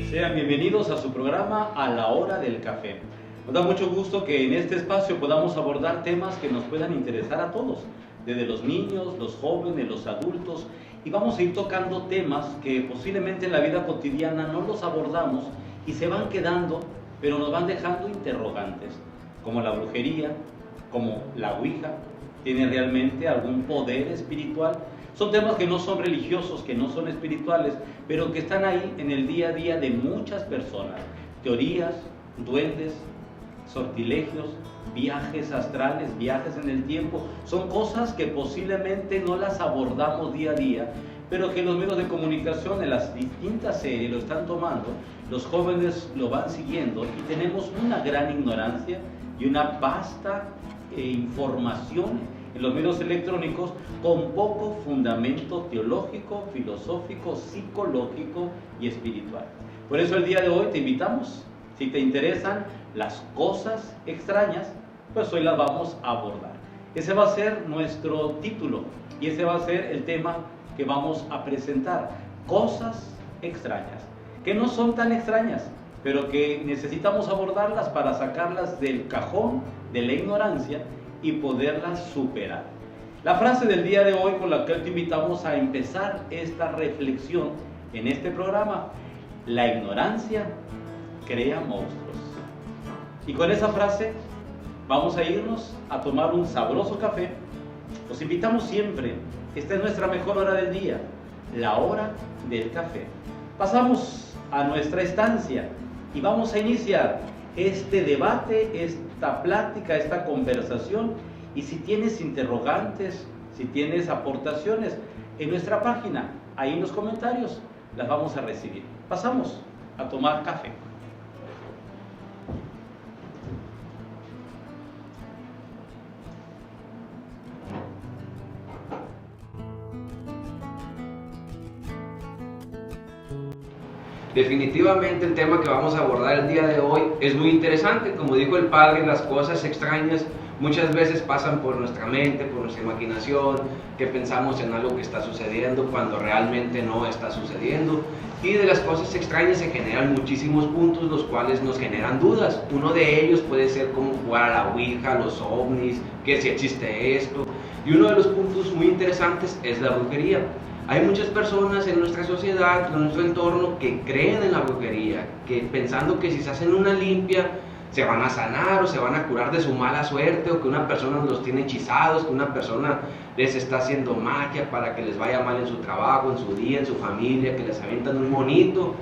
Sean bienvenidos a su programa A la Hora del Café. Nos da mucho gusto que en este espacio podamos abordar temas que nos puedan interesar a todos, desde los niños, los jóvenes, los adultos, y vamos a ir tocando temas que posiblemente en la vida cotidiana no los abordamos y se van quedando, pero nos van dejando interrogantes, como la brujería, como la ouija, ¿tiene realmente algún poder espiritual? Son temas que no son religiosos, que no son espirituales, pero que están ahí en el día a día de muchas personas. Teorías, duendes, sortilegios, viajes astrales, viajes en el tiempo, son cosas que posiblemente no las abordamos día a día, pero que los medios de comunicación en las distintas series lo están tomando, los jóvenes lo van siguiendo y tenemos una gran ignorancia y una vasta información en los medios electrónicos con poco fundamento teológico, filosófico, psicológico y espiritual. Por eso el día de hoy te invitamos, si te interesan las cosas extrañas, pues hoy las vamos a abordar. Ese va a ser nuestro título y ese va a ser el tema que vamos a presentar. Cosas extrañas, que no son tan extrañas, pero que necesitamos abordarlas para sacarlas del cajón de la ignorancia y poderlas superar. La frase del día de hoy con la que te invitamos a empezar esta reflexión en este programa: la ignorancia crea monstruos. Y con esa frase vamos a irnos a tomar un sabroso café. Los invitamos siempre, esta es nuestra mejor hora del día, la hora del café. Pasamos a nuestra estancia y vamos a iniciar este debate, esta plática, esta conversación. Y si tienes interrogantes, si tienes aportaciones, en nuestra página, ahí en los comentarios, las vamos a recibir. Pasamos a tomar café. Definitivamente el tema que vamos a abordar el día de hoy es muy interesante. Como dijo el padre, las cosas extrañas muchas veces pasan por nuestra mente, por nuestra imaginación, que pensamos en algo que está sucediendo cuando realmente no está sucediendo. Y de las cosas extrañas se generan muchísimos puntos, los cuales nos generan dudas. Uno de ellos puede ser cómo jugar a la ouija, los ovnis, que si existe esto. Y uno de los puntos muy interesantes es la brujería. Hay muchas personas en nuestra sociedad, en nuestro entorno, que creen en la brujería, que pensando que si se hacen una limpia se van a sanar o se van a curar de su mala suerte, o que una persona los tiene hechizados, que una persona les está haciendo magia para que les vaya mal en su trabajo, en su día, en su familia, que les avientan un monito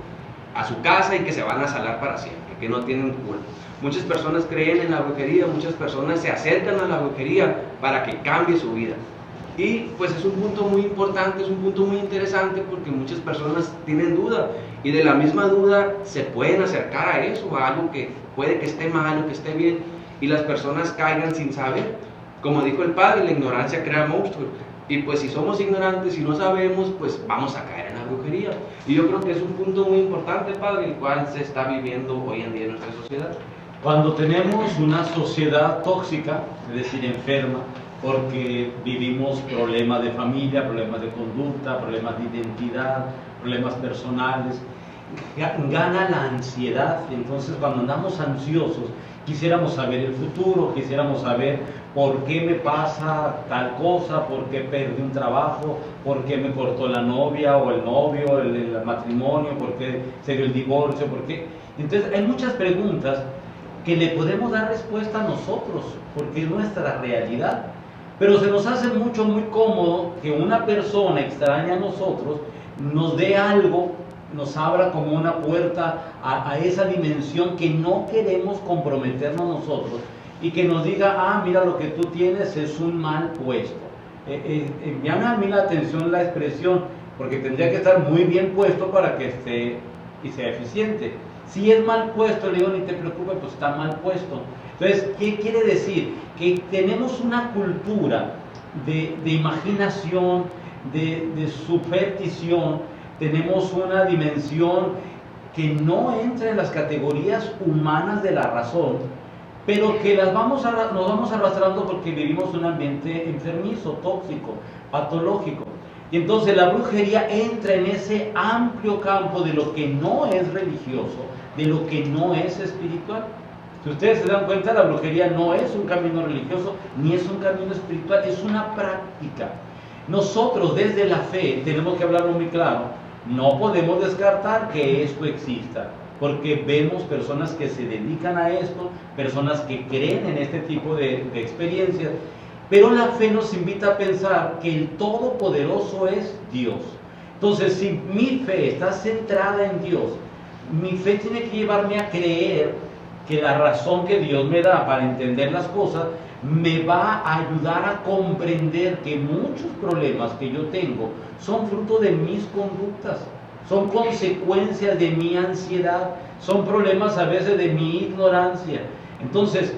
a su casa y que se van a sanar para siempre, que no tienen culpa. Muchas personas creen en la brujería, muchas personas se acercan a la brujería para que cambie su vida. Y pues es un punto muy importante, es un punto muy interesante, porque muchas personas tienen duda y de la misma duda se pueden acercar a eso, a algo que puede que esté mal o que esté bien, y las personas caigan sin saber. Como dijo el padre, la ignorancia crea monstruos, y pues si somos ignorantes y no sabemos, pues vamos a caer en la brujería. Y yo creo que es un punto muy importante, padre, el cual se está viviendo hoy en día en nuestra sociedad. Cuando tenemos una sociedad tóxica, es decir, enferma, porque vivimos problemas de familia, problemas de conducta, problemas de identidad, problemas personales, gana la ansiedad. Entonces, cuando andamos ansiosos, quisiéramos saber el futuro, quisiéramos saber por qué me pasa tal cosa, por qué perdí un trabajo, por qué me cortó la novia o el novio, el matrimonio, por qué se dio el divorcio, por qué. Entonces, hay muchas preguntas que le podemos dar respuesta a nosotros, porque es nuestra realidad. Pero se nos hace muy cómodo que una persona extraña a nosotros nos dé algo, nos abra como una puerta a esa dimensión que no queremos comprometernos nosotros, y que nos diga: ah, mira, lo que tú tienes es un mal puesto. Me llama a mí la atención la expresión, porque tendría que estar muy bien puesto para que esté y sea eficiente. Si es mal puesto, le digo: ni te preocupes, pues está mal puesto. Entonces, ¿qué quiere decir? Que tenemos una cultura de imaginación, de superstición, tenemos una dimensión que no entra en las categorías humanas de la razón, pero que nos vamos arrastrando porque vivimos un ambiente enfermizo, tóxico, patológico. Y entonces la brujería entra en ese amplio campo de lo que no es religioso, de lo que no es espiritual. Si ustedes se dan cuenta, la brujería no es un camino religioso, ni es un camino espiritual, es una práctica. Nosotros desde la fe, tenemos que hablarlo muy claro, no podemos descartar que esto exista, porque vemos personas que se dedican a esto, personas que creen en este tipo de experiencias, pero la fe nos invita a pensar que el Todopoderoso es Dios. Entonces, si mi fe está centrada en Dios, mi fe tiene que llevarme a creer que la razón que Dios me da para entender las cosas me va a ayudar a comprender que muchos problemas que yo tengo son fruto de mis conductas, son consecuencias de mi ansiedad, son problemas a veces de mi ignorancia. Entonces,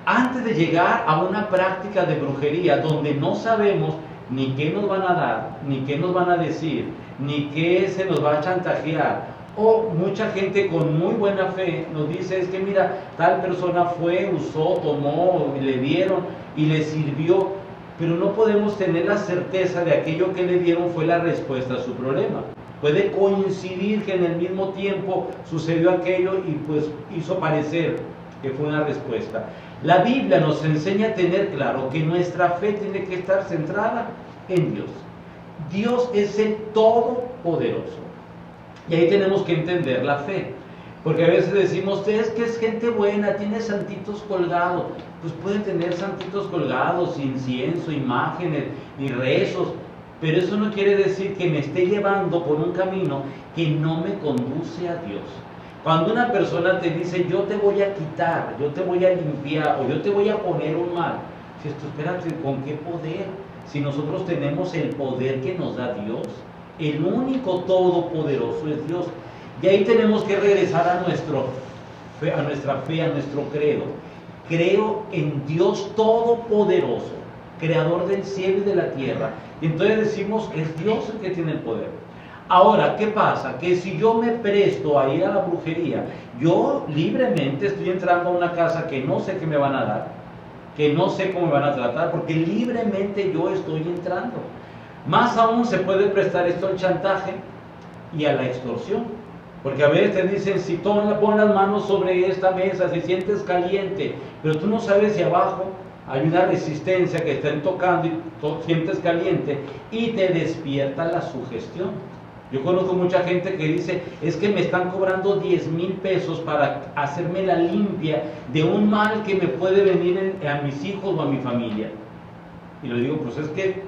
antes de llegar a una práctica de brujería donde no sabemos ni qué nos van a dar, ni qué nos van a decir, ni qué se nos va a chantajear, o mucha gente con muy buena fe nos dice, es que mira, tal persona fue, usó, tomó, le dieron y le sirvió, pero no podemos tener la certeza de aquello que le dieron fue la respuesta a su problema. Puede coincidir que en el mismo tiempo sucedió aquello y pues hizo parecer que fue una respuesta. La Biblia nos enseña a tener claro que nuestra fe tiene que estar centrada en Dios. Dios es el Todopoderoso. Y ahí tenemos que entender la fe. Porque a veces decimos, es que es gente buena, tiene santitos colgados. Pues pueden tener santitos colgados, incienso, imágenes y rezos. Pero eso no quiere decir que me esté llevando por un camino que no me conduce a Dios. Cuando una persona te dice, yo te voy a quitar, yo te voy a limpiar, o yo te voy a poner un mal, si esto, espérate, ¿con qué poder? Si nosotros tenemos el poder que nos da Dios, el único todopoderoso es Dios. Y ahí tenemos que regresar a nuestra fe, a nuestro credo. Creo en Dios todopoderoso, creador del cielo y de la tierra. Y entonces decimos, es Dios el que tiene el poder. Ahora, ¿qué pasa? Que si yo me presto a ir a la brujería, yo libremente estoy entrando a una casa que no sé qué me van a dar, que no sé cómo me van a tratar, porque libremente yo estoy entrando. Más aún se puede prestar esto al chantaje y a la extorsión, porque a veces te dicen, si pon las manos sobre esta mesa, si sientes caliente, pero tú no sabes si abajo hay una resistencia que están tocando y sientes caliente y te despierta la sugestión. Yo conozco mucha gente que dice, es que me están cobrando 10,000 pesos para hacerme la limpia de un mal que me puede venir a mis hijos o a mi familia. Y le digo, pues es que,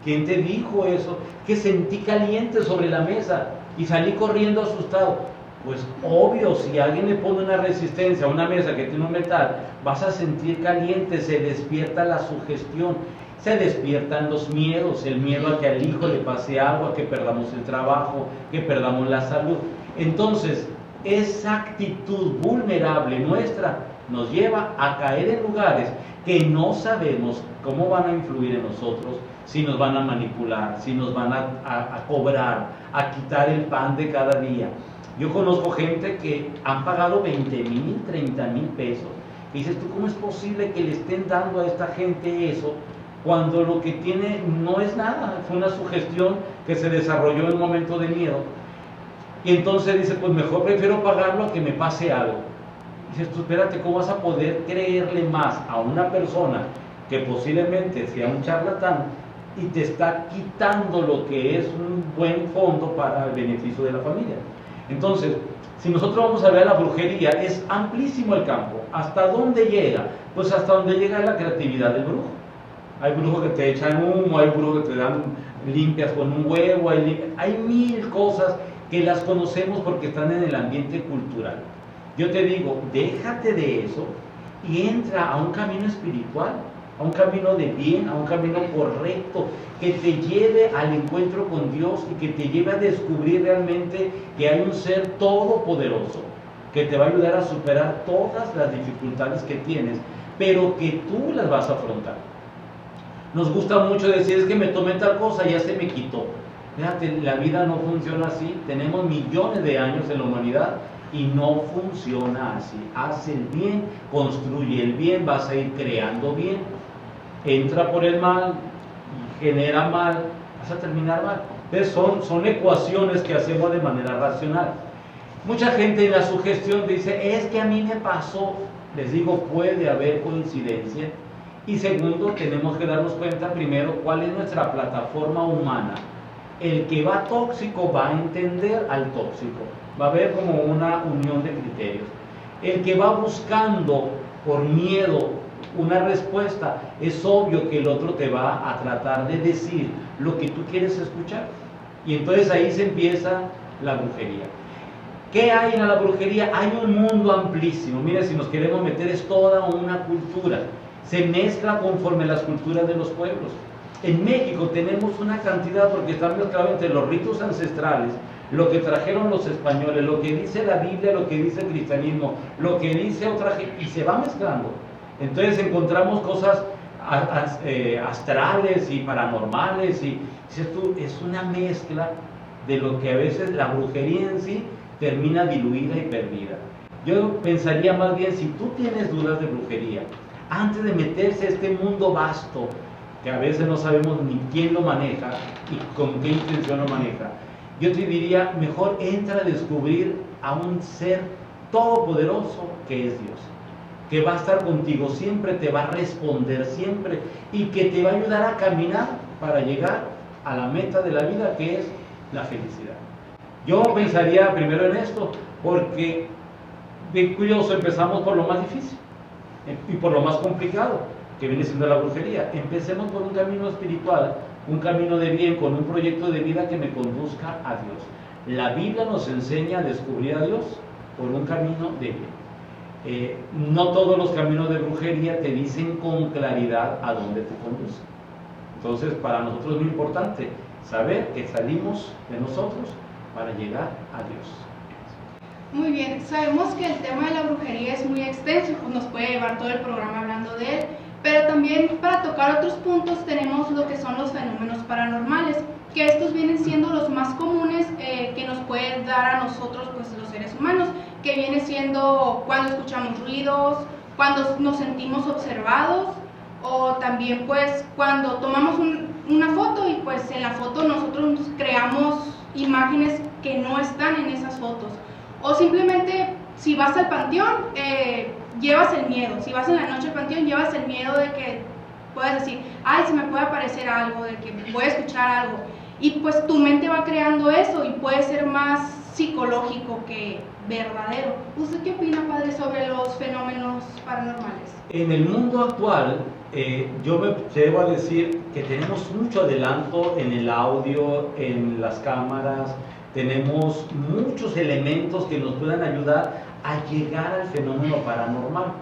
¿quién te dijo eso? Que sentí caliente sobre la mesa y salí corriendo asustado. Pues obvio, si alguien le pone una resistencia a una mesa que tiene un metal, vas a sentir caliente, se despierta la sugestión. Se despiertan los miedos, el miedo a que al hijo le pase algo, a que perdamos el trabajo, que perdamos la salud. Entonces, esa actitud vulnerable nuestra nos lleva a caer en lugares que no sabemos cómo van a influir en nosotros, si nos van a manipular, si nos van a cobrar, a quitar el pan de cada día. Yo conozco gente que han pagado 20,000, 30,000 pesos. Y dices, ¿tú cómo es posible que le estén dando a esta gente eso? Cuando lo que tiene no es nada, fue una sugestión que se desarrolló en un momento de miedo. Y entonces dice, pues mejor prefiero pagarlo a que me pase algo. Y dices, tú espérate, ¿cómo vas a poder creerle más a una persona que posiblemente sea un charlatán y te está quitando lo que es un buen fondo para el beneficio de la familia? Entonces, si nosotros vamos a ver la brujería, es amplísimo el campo. ¿Hasta dónde llega? Pues hasta donde llega la creatividad del brujo. Hay brujos que te echan humo, hay brujos que te dan limpias con un huevo, hay mil cosas que las conocemos porque están en el ambiente cultural. Yo te digo, déjate de eso y entra a un camino espiritual, a un camino de bien, a un camino correcto, que te lleve al encuentro con Dios y que te lleve a descubrir realmente que hay un ser todopoderoso, que te va a ayudar a superar todas las dificultades que tienes, pero que tú las vas a afrontar. Nos gusta mucho decir, es que me tomé tal cosa y ya se me quitó. Fíjate, la vida no funciona así. Tenemos millones de años en la humanidad y no funciona así. Haz el bien, construye el bien, vas a ir creando bien. Entra por el mal, genera mal vas a terminar mal. Entonces son ecuaciones que hacemos de manera racional. Mucha gente en la sugestión dice, es que a mí me pasó. Les digo, puede haber coincidencia. Y segundo, tenemos que darnos cuenta primero cuál es nuestra plataforma humana. El que va tóxico va a entender al tóxico. Va a haber como una unión de criterios. El que va buscando por miedo una respuesta, es obvio que el otro te va a tratar de decir lo que tú quieres escuchar. Y entonces ahí se empieza la brujería. ¿Qué hay en la brujería? Hay un mundo amplísimo. Mira, si nos queremos meter, es toda una cultura. Se mezcla conforme las culturas de los pueblos. En México tenemos una cantidad, porque están mezclados entre los ritos ancestrales, lo que trajeron los españoles, lo que dice la Biblia, lo que dice el cristianismo, lo que dice otra gente, y se va mezclando. Entonces encontramos cosas astrales y paranormales, y esto es una mezcla de lo que a veces la brujería en sí termina diluida y perdida. Yo pensaría más bien, si tú tienes dudas de brujería, antes de meterse a este mundo vasto, que a veces no sabemos ni quién lo maneja y con qué intención lo maneja, yo te diría, mejor entra a descubrir a un ser todopoderoso que es Dios, que va a estar contigo siempre, te va a responder siempre y que te va a ayudar a caminar para llegar a la meta de la vida, que es la felicidad. Yo pensaría primero en esto, porque bien curioso, empezamos por lo más difícil y por lo más complicado, que viene siendo la brujería. Empecemos por un camino espiritual, un camino de bien, con un proyecto de vida que me conduzca a Dios. La Biblia nos enseña a descubrir a Dios por un camino de bien. No todos los caminos de brujería te dicen con claridad a dónde te conducen. Entonces, para nosotros es muy importante saber que salimos de nosotros para llegar a Dios. Muy bien, sabemos que el tema de la brujería es muy extenso, nos puede llevar todo el programa hablando de él, pero también para tocar otros puntos tenemos lo que son los fenómenos paranormales, que estos vienen siendo los más comunes que nos pueden dar a nosotros, pues los seres humanos, que viene siendo cuando escuchamos ruidos, cuando nos sentimos observados, o también pues cuando tomamos una foto y pues en la foto nosotros creamos imágenes que no están en esas fotos, o simplemente si vas al panteón llevas el miedo, si vas en la noche al panteón llevas el miedo de que puedas decir, ay, se me puede aparecer algo, de que voy a escuchar algo, y pues tu mente va creando eso y puede ser más psicológico que verdadero. ¿Usted qué opina, padre, sobre los fenómenos paranormales? En el mundo actual, yo me atrevo a decir que tenemos mucho adelanto en el audio, en las cámaras, tenemos muchos elementos que nos puedan ayudar a llegar al fenómeno paranormal.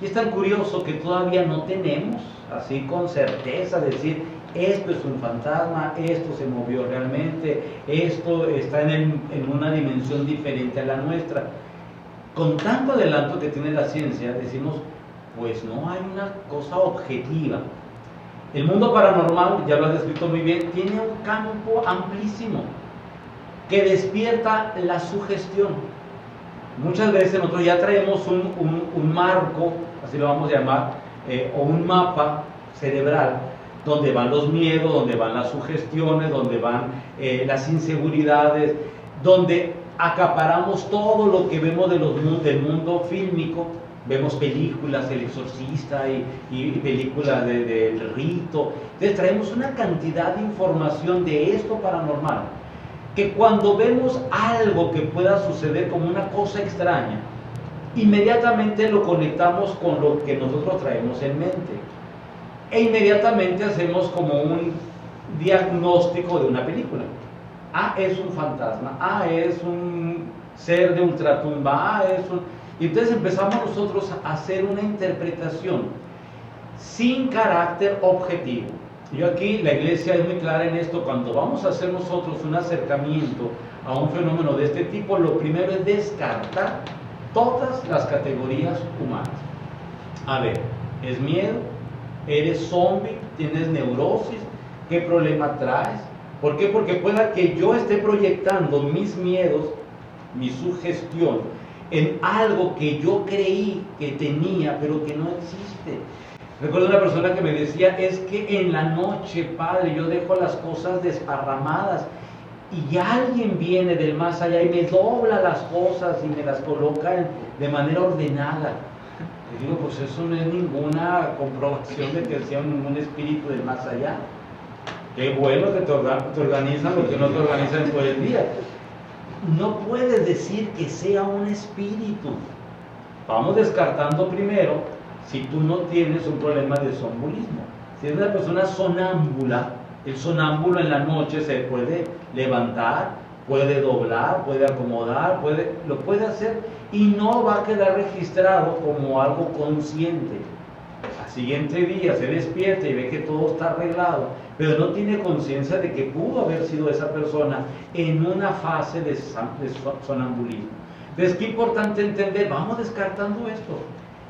Y es tan curioso que todavía no tenemos, así con certeza, decir, esto es un fantasma, esto se movió realmente, esto está en una dimensión diferente a la nuestra. Con tanto adelanto que tiene la ciencia, decimos, pues no hay una cosa objetiva. El mundo paranormal, ya lo has descrito muy bien, tiene un campo amplísimo que despierta la sugestión. Muchas veces nosotros ya traemos un marco, así lo vamos a llamar, o un mapa cerebral, donde van los miedos, donde van las sugestiones, donde van las inseguridades, donde acaparamos todo lo que vemos del mundo fílmico. Vemos películas, El Exorcista y películas del rito. Entonces traemos una cantidad de información de esto paranormal, que cuando vemos algo que pueda suceder como una cosa extraña, inmediatamente lo conectamos con lo que nosotros traemos en mente. E inmediatamente hacemos como un diagnóstico de una película. Ah, es un fantasma. Ah, es un ser de ultratumba. Ah, es un... Y entonces empezamos nosotros a hacer una interpretación sin carácter objetivo. Yo aquí, la iglesia es muy clara en esto, cuando vamos a hacer nosotros un acercamiento a un fenómeno de este tipo, lo primero es descartar todas las categorías humanas. A ver, ¿es miedo? ¿Eres zombie? ¿Tienes neurosis? ¿Qué problema traes? ¿Por qué? Porque pueda que yo esté proyectando mis miedos, mi sugestión, en algo que yo creí que tenía, pero que no existe. Recuerdo una persona que me decía, es que en la noche, Padre, yo dejo las cosas desparramadas y alguien viene del más allá y me dobla las cosas y me las coloca de manera ordenada. Y digo, pues eso no es ninguna comprobación de que sea ningún espíritu del más allá. Qué bueno que te organizan lo que no te organizan todo el día. No puedes decir que sea un espíritu. Vamos descartando primero si tú no tienes un problema de sonambulismo. Si es una persona sonámbula, el sonámbulo en la noche se puede levantar, puede doblar, puede acomodar, lo puede hacer y no va a quedar registrado como algo consciente. Al siguiente día se despierta y ve que todo está arreglado, pero no tiene conciencia de que pudo haber sido esa persona en una fase de sonambulismo. Entonces, qué importante entender, vamos descartando esto.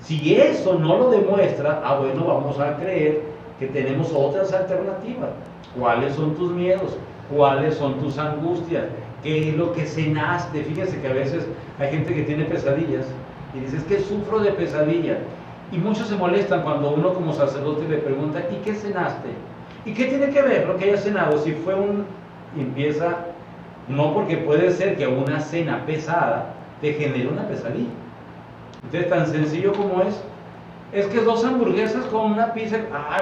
Si eso no lo demuestra, bueno, vamos a creer que tenemos otras alternativas. ¿Cuáles son tus miedos? ¿Cuáles son tus angustias? ¿Qué es lo que cenaste? Fíjense que a veces hay gente que tiene pesadillas y dice, es que sufro de pesadillas. Y muchos se molestan cuando uno como sacerdote le pregunta, ¿y qué cenaste? ¿Y qué tiene que ver lo que haya cenado? Si fue empieza, no, porque puede ser que una cena pesada te genere una pesadilla. Entonces, tan sencillo como es que 2 hamburguesas con una pizza,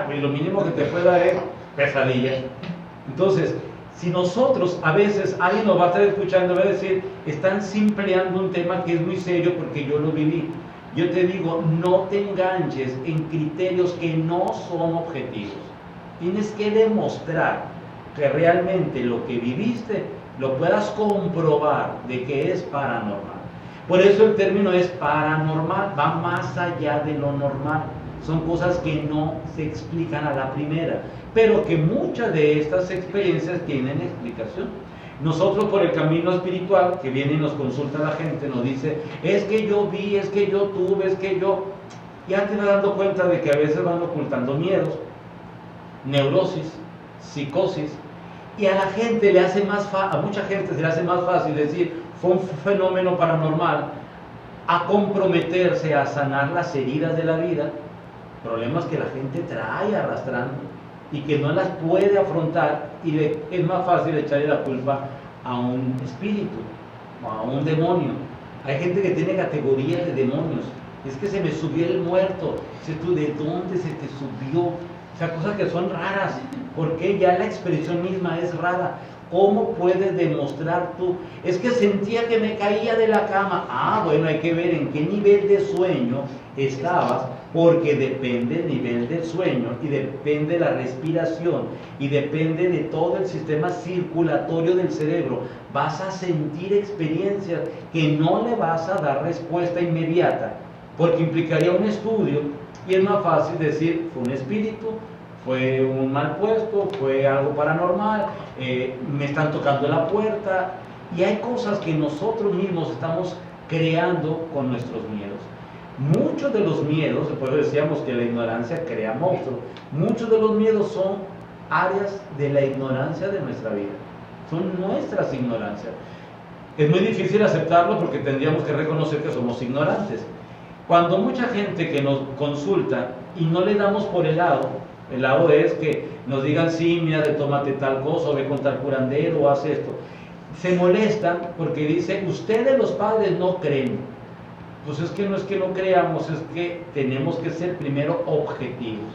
pues lo mínimo que te puede dar es pesadilla. Entonces, si nosotros, a veces alguien nos va a estar escuchando y va a decir, están simpleando un tema que es muy serio porque yo lo viví. Yo te digo, no te enganches en criterios que no son objetivos. Tienes que demostrar que realmente lo que viviste lo puedas comprobar de que es paranormal. Por eso el término es paranormal, va más allá de lo normal. Son cosas que no se explican a la primera, pero que muchas de estas experiencias tienen explicación. Nosotros por el camino espiritual, que viene y nos consulta la gente, nos dice, es que yo vi, es que yo tuve, es que yo... Ya te vas dando cuenta de que a veces van ocultando miedos, neurosis, psicosis, y a la gente le hace a mucha gente se le hace más fácil decir, fue un fenómeno paranormal, a comprometerse a sanar las heridas de la vida, problemas que la gente trae arrastrando y que no las puede afrontar, y es más fácil echarle la culpa a un espíritu, a un demonio. Hay gente que tiene categorías de demonios. Es que se me subió el muerto. Dices tú, ¿de dónde se te subió? O sea, cosas que son raras, porque ya la expresión misma es rara. ¿Cómo puedes demostrar tú? Es que sentía que me caía de la cama. Bueno, hay que ver en qué nivel de sueño estabas, porque depende el nivel del sueño y depende la respiración y depende de todo el sistema circulatorio del cerebro. Vas a sentir experiencias que no le vas a dar respuesta inmediata, porque implicaría un estudio y es más fácil decir, fue un espíritu, fue un mal puesto, fue algo paranormal, me están tocando la puerta, y hay cosas que nosotros mismos estamos creando con nuestros miedos. Muchos de los miedos, por eso decíamos que la ignorancia crea monstruos, muchos de los miedos son áreas de la ignorancia de nuestra vida, son nuestras ignorancias. Es muy difícil aceptarlo porque tendríamos que reconocer que somos ignorantes. Cuando mucha gente que nos consulta y no le damos por el lado es que nos digan, sí, mira, tómate tal cosa, o ve con tal curandero, o haz esto, se molestan porque dicen, ustedes los padres no creen. Pues es que no creamos, es que tenemos que ser primero objetivos,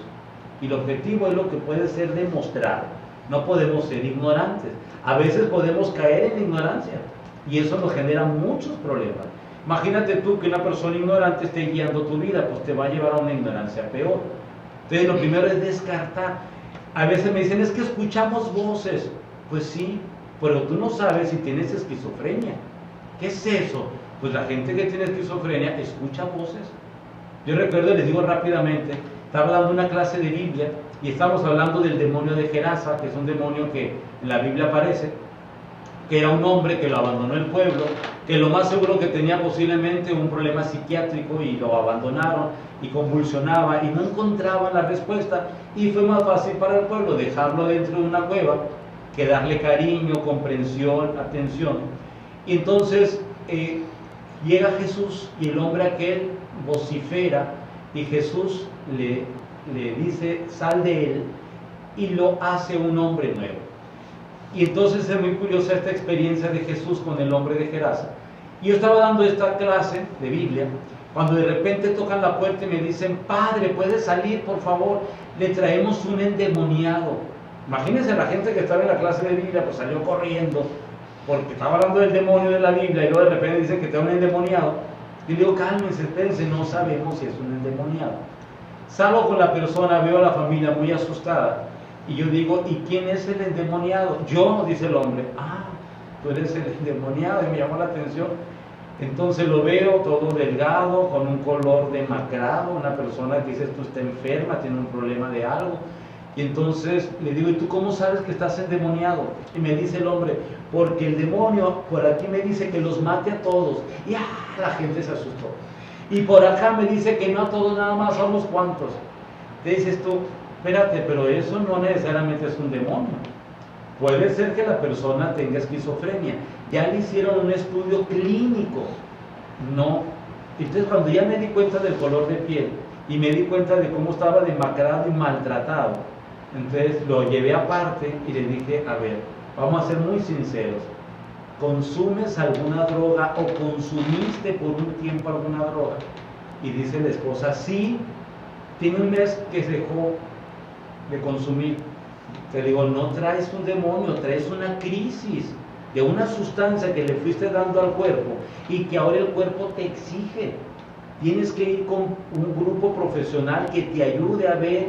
y el objetivo es lo que puede ser demostrado. No podemos ser ignorantes. A veces podemos caer en la ignorancia y eso nos genera muchos problemas. Imagínate tú que una persona ignorante esté guiando tu vida, pues te va a llevar a una ignorancia peor. Entonces lo primero es descartar. A veces me dicen, es que escuchamos voces. Pues sí, pero tú no sabes si tienes esquizofrenia. ¿Qué es eso? Pues la gente que tiene esquizofrenia escucha voces. Yo recuerdo, les digo rápidamente, estaba dando una clase de Biblia y estábamos hablando del demonio de Gerasa, que es un demonio que en la Biblia aparece, que era un hombre que lo abandonó el pueblo, que lo más seguro que tenía posiblemente un problema psiquiátrico y lo abandonaron y convulsionaba y no encontraban la respuesta, y fue más fácil para el pueblo dejarlo dentro de una cueva que darle cariño, comprensión, atención. Y entonces llega Jesús y el hombre aquel vocifera y Jesús le le dice, sal de él, y lo hace un hombre nuevo. Y entonces es muy curiosa esta experiencia de Jesús con el hombre de Gerasa. Y yo estaba dando esta clase de Biblia, cuando de repente tocan la puerta y me dicen, padre, ¿puedes salir, por favor? Le traemos un endemoniado. Imagínense la gente que estaba en la clase de Biblia, pues salió corriendo, porque estaba hablando del demonio de la Biblia, y luego de repente dicen que está un endemoniado. Y le digo, cálmense, espérense, no sabemos si es un endemoniado. Salgo con la persona, veo a la familia muy asustada, y yo digo, ¿y quién es el endemoniado? Yo, dice el hombre. Ah, tú eres el endemoniado, y me llamó la atención. Entonces lo veo todo delgado, con un color demacrado, una persona que dice, tú está enferma, tiene un problema de algo. Y entonces le digo, ¿y tú cómo sabes que estás endemoniado? Y me dice el hombre, porque el demonio por aquí me dice que los mate a todos. Y la gente se asustó. Y por acá me dice que no a todos, nada más a unos cuantos. Te dices tú, espérate, pero eso no necesariamente es un demonio. Puede ser que la persona tenga esquizofrenia. Ya le hicieron un estudio clínico. No. Entonces cuando ya me di cuenta del color de piel y me di cuenta de cómo estaba demacrado y maltratado, entonces lo llevé aparte y le dije, a ver, vamos a ser muy sinceros. ¿Consumes alguna droga o consumiste por un tiempo alguna droga? Y dice la esposa, sí, tiene un mes que se dejó de consumir. Te digo, no traes un demonio, traes una crisis de una sustancia que le fuiste dando al cuerpo y que ahora el cuerpo te exige. Tienes que ir con un grupo profesional que te ayude a ver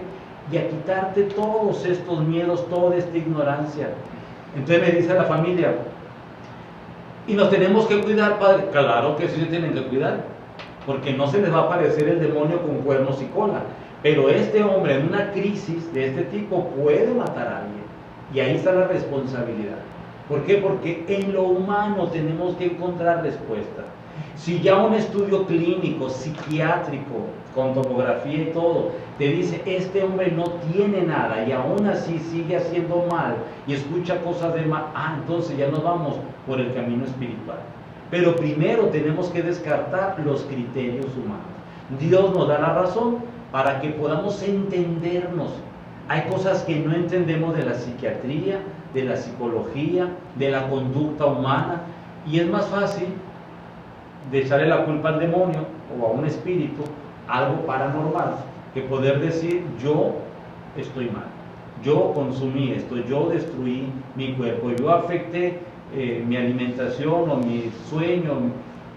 y a quitarte todos estos miedos, toda esta ignorancia. Entonces me dice la familia, ¿y nos tenemos que cuidar, padre? Claro que sí se tienen que cuidar, porque no se les va a aparecer el demonio con cuernos y cola. Pero este hombre en una crisis de este tipo puede matar a alguien. Y ahí está la responsabilidad. ¿Por qué? Porque en lo humano tenemos que encontrar respuesta. Si ya un estudio clínico, psiquiátrico, con tomografía y todo, te dice, este hombre no tiene nada y aún así sigue haciendo mal y escucha cosas de mal, entonces ya nos vamos por el camino espiritual. Pero primero tenemos que descartar los criterios humanos. Dios nos da la razón para que podamos entendernos. Hay cosas que no entendemos de la psiquiatría, de la psicología, de la conducta humana, y es más fácil de echarle la culpa al demonio o a un espíritu, algo paranormal, que poder decir, yo estoy mal, yo consumí esto, yo destruí mi cuerpo, yo afecté mi alimentación o mi sueño.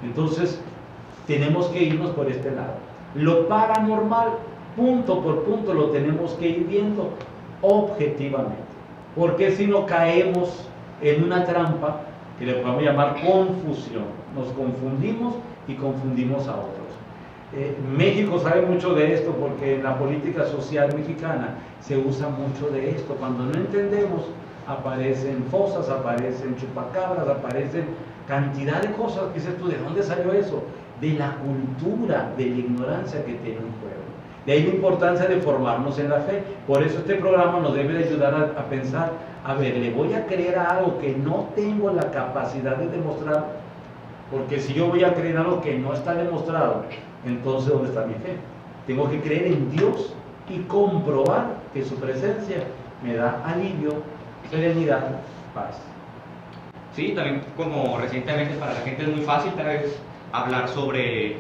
Entonces tenemos que irnos por este lado. Lo paranormal, punto por punto, lo tenemos que ir viendo objetivamente, porque si no caemos en una trampa que le podemos llamar confusión. Nos confundimos y confundimos a otros. México sabe mucho de esto porque en la política social mexicana se usa mucho de esto. Cuando no entendemos, aparecen fosas, aparecen chupacabras, aparecen cantidad de cosas que dices tú, ¿de dónde salió eso? De la cultura, de la ignorancia que tiene un pueblo. De ahí la importancia de formarnos en la fe. Por eso este programa nos debe de ayudar a pensar, a ver, ¿le voy a creer a algo que no tengo la capacidad de demostrar? Porque si yo voy a creer algo que no está demostrado, entonces ¿dónde está mi fe? Tengo que creer en Dios y comprobar que su presencia me da alivio, serenidad, paz. Sí, también como recientemente para la gente es muy fácil tal vez hablar sobre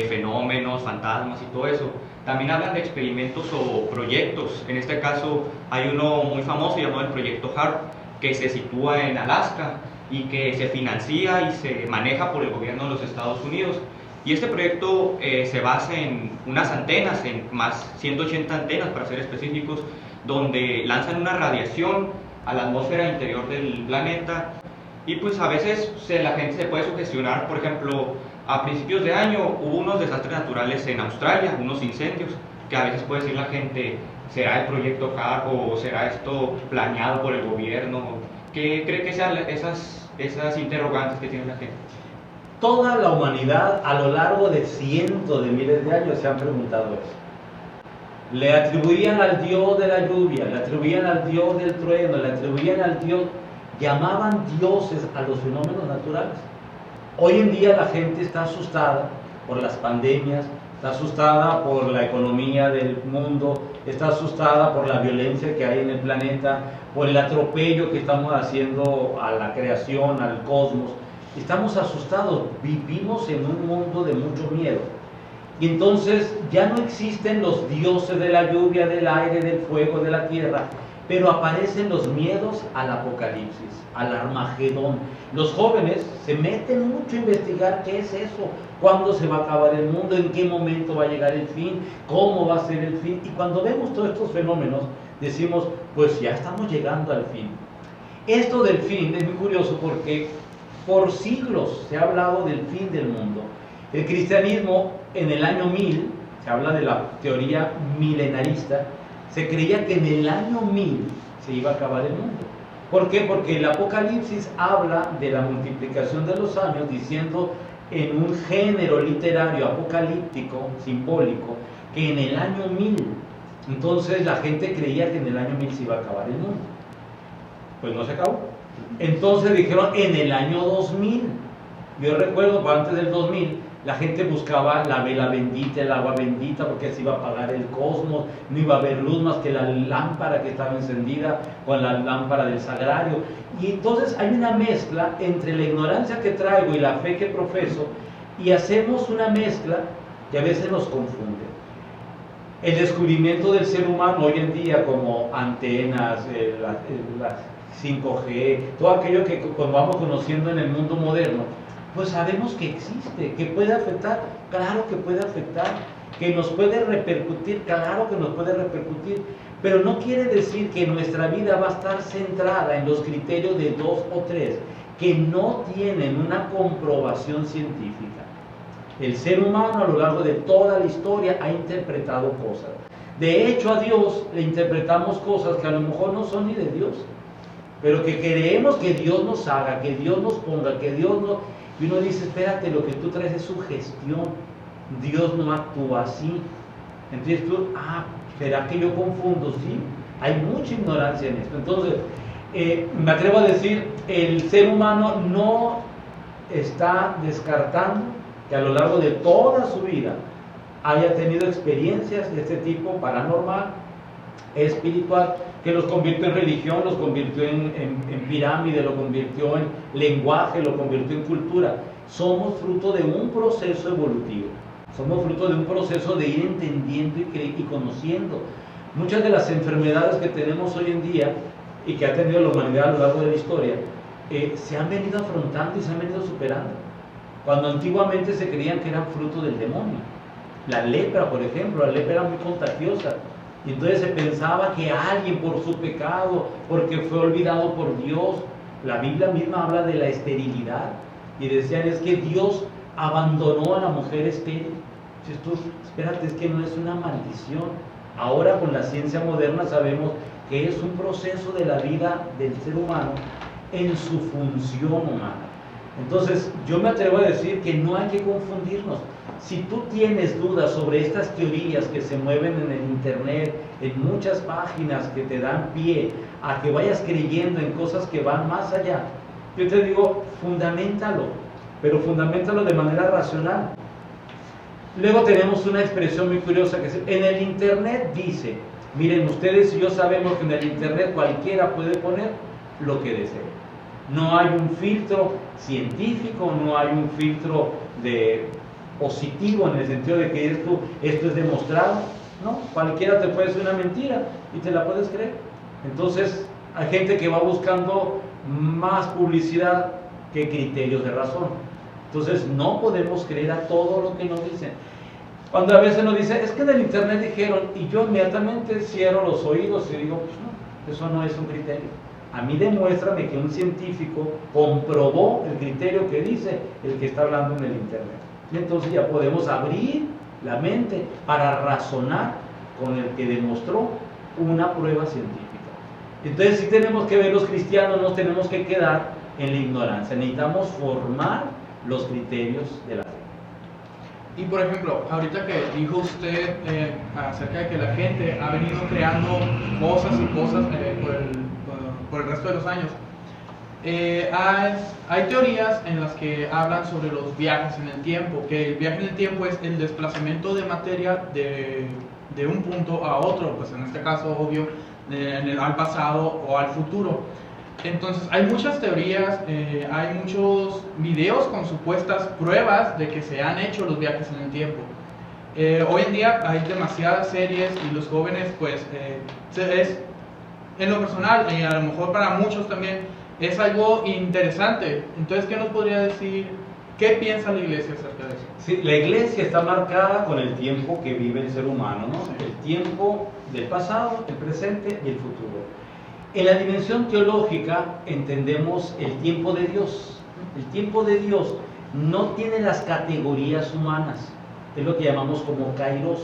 fenómenos, fantasmas y todo eso. También hablan de experimentos o proyectos. En este caso hay uno muy famoso llamado el Proyecto HAARP, que se sitúa en Alaska y que se financia y se maneja por el gobierno de los Estados Unidos. Y este proyecto se basa en unas antenas, en más 180 antenas para ser específicos, donde lanzan una radiación a la atmósfera interior del planeta. Y pues a veces la gente se puede sugestionar. Por ejemplo, a principios de año hubo unos desastres naturales en Australia, unos incendios, que a veces puede decir la gente, ¿será el proyecto HAARP o será esto planeado por el gobierno? ¿Qué cree que sean esas interrogantes que tiene la gente? Toda la humanidad a lo largo de cientos de miles de años se han preguntado eso. Le atribuían al dios de la lluvia, le atribuían al dios del trueno, le atribuían al dios, llamaban dioses a los fenómenos naturales. Hoy en día la gente está asustada por las pandemias, está asustada por la economía del mundo, está asustada por la violencia que hay en el planeta, por el atropello que estamos haciendo a la creación, al cosmos. Estamos asustados, vivimos en un mundo de mucho miedo. Y entonces ya no existen los dioses de la lluvia, del aire, del fuego, de la tierra, pero aparecen los miedos al apocalipsis, al Armagedón. Los jóvenes se meten mucho a investigar qué es eso, cuándo se va a acabar el mundo, en qué momento va a llegar el fin, cómo va a ser el fin. Y cuando vemos todos estos fenómenos, decimos, pues ya estamos llegando al fin. Esto del fin es muy curioso porque por siglos se ha hablado del fin del mundo. El cristianismo en el año 1000, se habla de la teoría milenarista, se creía que en el año 1000 se iba a acabar el mundo. ¿Por qué? Porque el Apocalipsis habla de la multiplicación de los años, diciendo en un género literario apocalíptico, simbólico, que en el año 1000. Entonces la gente creía que en el año 1000 se iba a acabar el mundo. Pues no se acabó. Entonces dijeron en el año 2000. Yo recuerdo, antes del 2000, la gente buscaba la vela bendita, el agua bendita, porque se iba a apagar el cosmos, no iba a haber luz más que la lámpara que estaba encendida con la lámpara del sagrario. Y entonces hay una mezcla entre la ignorancia que traigo y la fe que profeso, y hacemos una mezcla que a veces nos confunde. El descubrimiento del ser humano hoy en día, como antenas, las 5G, todo aquello que vamos conociendo en el mundo moderno, pues sabemos que existe, que puede afectar, claro que puede afectar, que nos puede repercutir, claro que nos puede repercutir, pero no quiere decir que nuestra vida va a estar centrada en los criterios de 2 o 3 que no tienen una comprobación científica. El ser humano a lo largo de toda la historia ha interpretado cosas. De hecho, a Dios le interpretamos cosas que a lo mejor no son ni de Dios, pero que queremos que Dios nos haga, que Dios nos ponga, que Dios nos... Y uno dice, espérate, lo que tú traes es sugestión, Dios no actúa así. Entonces tú, ¿será que yo confundo? Sí, hay mucha ignorancia en esto. Entonces, me atrevo a decir, el ser humano no está descartando que a lo largo de toda su vida haya tenido experiencias de este tipo, paranormal, espiritual, que los convirtió en religión, los convirtió en pirámide, lo convirtió en lenguaje, lo convirtió en cultura. Somos fruto de un proceso evolutivo, somos fruto de un proceso de ir entendiendo y conociendo. Muchas de las enfermedades que tenemos hoy en día y que ha tenido la humanidad a lo largo de la historia, se han venido afrontando y se han venido superando. Cuando antiguamente se creían que eran fruto del demonio. La lepra, por ejemplo, la lepra era muy contagiosa. Y entonces se pensaba que alguien por su pecado, porque fue olvidado por Dios, la Biblia misma habla de la esterilidad. Y decían, es que Dios abandonó a la mujer estéril. Dices tú, espérate, es que no es una maldición. Ahora con la ciencia moderna sabemos que es un proceso de la vida del ser humano en su función humana. Entonces, yo me atrevo a decir que no hay que confundirnos. Si tú tienes dudas sobre estas teorías que se mueven en el internet, en muchas páginas que te dan pie a que vayas creyendo en cosas que van más allá, yo te digo, fundaméntalo, pero fundaméntalo de manera racional. Luego tenemos una expresión muy curiosa que en el internet dice, miren, ustedes y yo sabemos que en el internet cualquiera puede poner lo que desee. No hay un filtro científico, no hay un filtro de positivo en el sentido de que esto es demostrado. No, cualquiera te puede decir una mentira y te la puedes creer. Entonces hay gente que va buscando más publicidad que criterios de razón. Entonces no podemos creer a todo lo que nos dicen. Cuando a veces nos dicen, es que en el internet dijeron, y yo inmediatamente cierro los oídos y digo, pues no, eso no es un criterio. A mí demuéstrame que un científico comprobó el criterio que dice el que está hablando en el internet. Y entonces ya podemos abrir la mente para razonar con el que demostró una prueba científica. Entonces sí tenemos que ver, los cristianos no tenemos que quedar en la ignorancia, necesitamos formar los criterios de la fe. Y por ejemplo, ahorita que dijo usted acerca de que la gente ha venido creando cosas y cosas por el resto de los años, hay teorías en las que hablan sobre los viajes en el tiempo, que el viaje en el tiempo es el desplazamiento de materia de un punto a otro, pues en este caso obvio, al pasado o al futuro. Entonces hay muchas teorías, hay muchos videos con supuestas pruebas de que se han hecho los viajes en el tiempo. Hoy en día hay demasiadas series y los jóvenes pues es, en lo personal y a lo mejor para muchos también es algo interesante. Entonces, ¿qué nos podría decir? ¿Qué piensa la iglesia acerca de eso? Sí, la iglesia está marcada con el tiempo que vive el ser humano, ¿no? Sí. El tiempo del pasado, el presente y el futuro. En la dimensión teológica entendemos el tiempo de Dios. El tiempo de Dios no tiene las categorías humanas. Es lo que llamamos como kairos.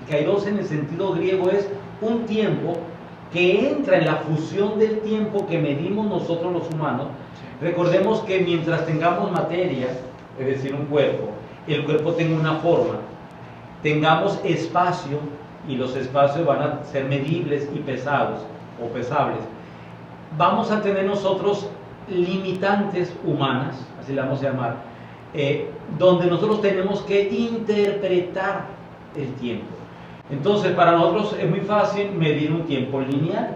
Kairos en el sentido griego es un tiempo que entra en la fusión del tiempo que medimos nosotros los humanos. Recordemos que mientras tengamos materia, es decir, un cuerpo, el cuerpo tenga una forma, tengamos espacio, y los espacios van a ser medibles y pesados o pesables, vamos a tener nosotros limitantes humanas, así la vamos a llamar, donde nosotros tenemos que interpretar el tiempo. Entonces, para nosotros es muy fácil medir un tiempo lineal.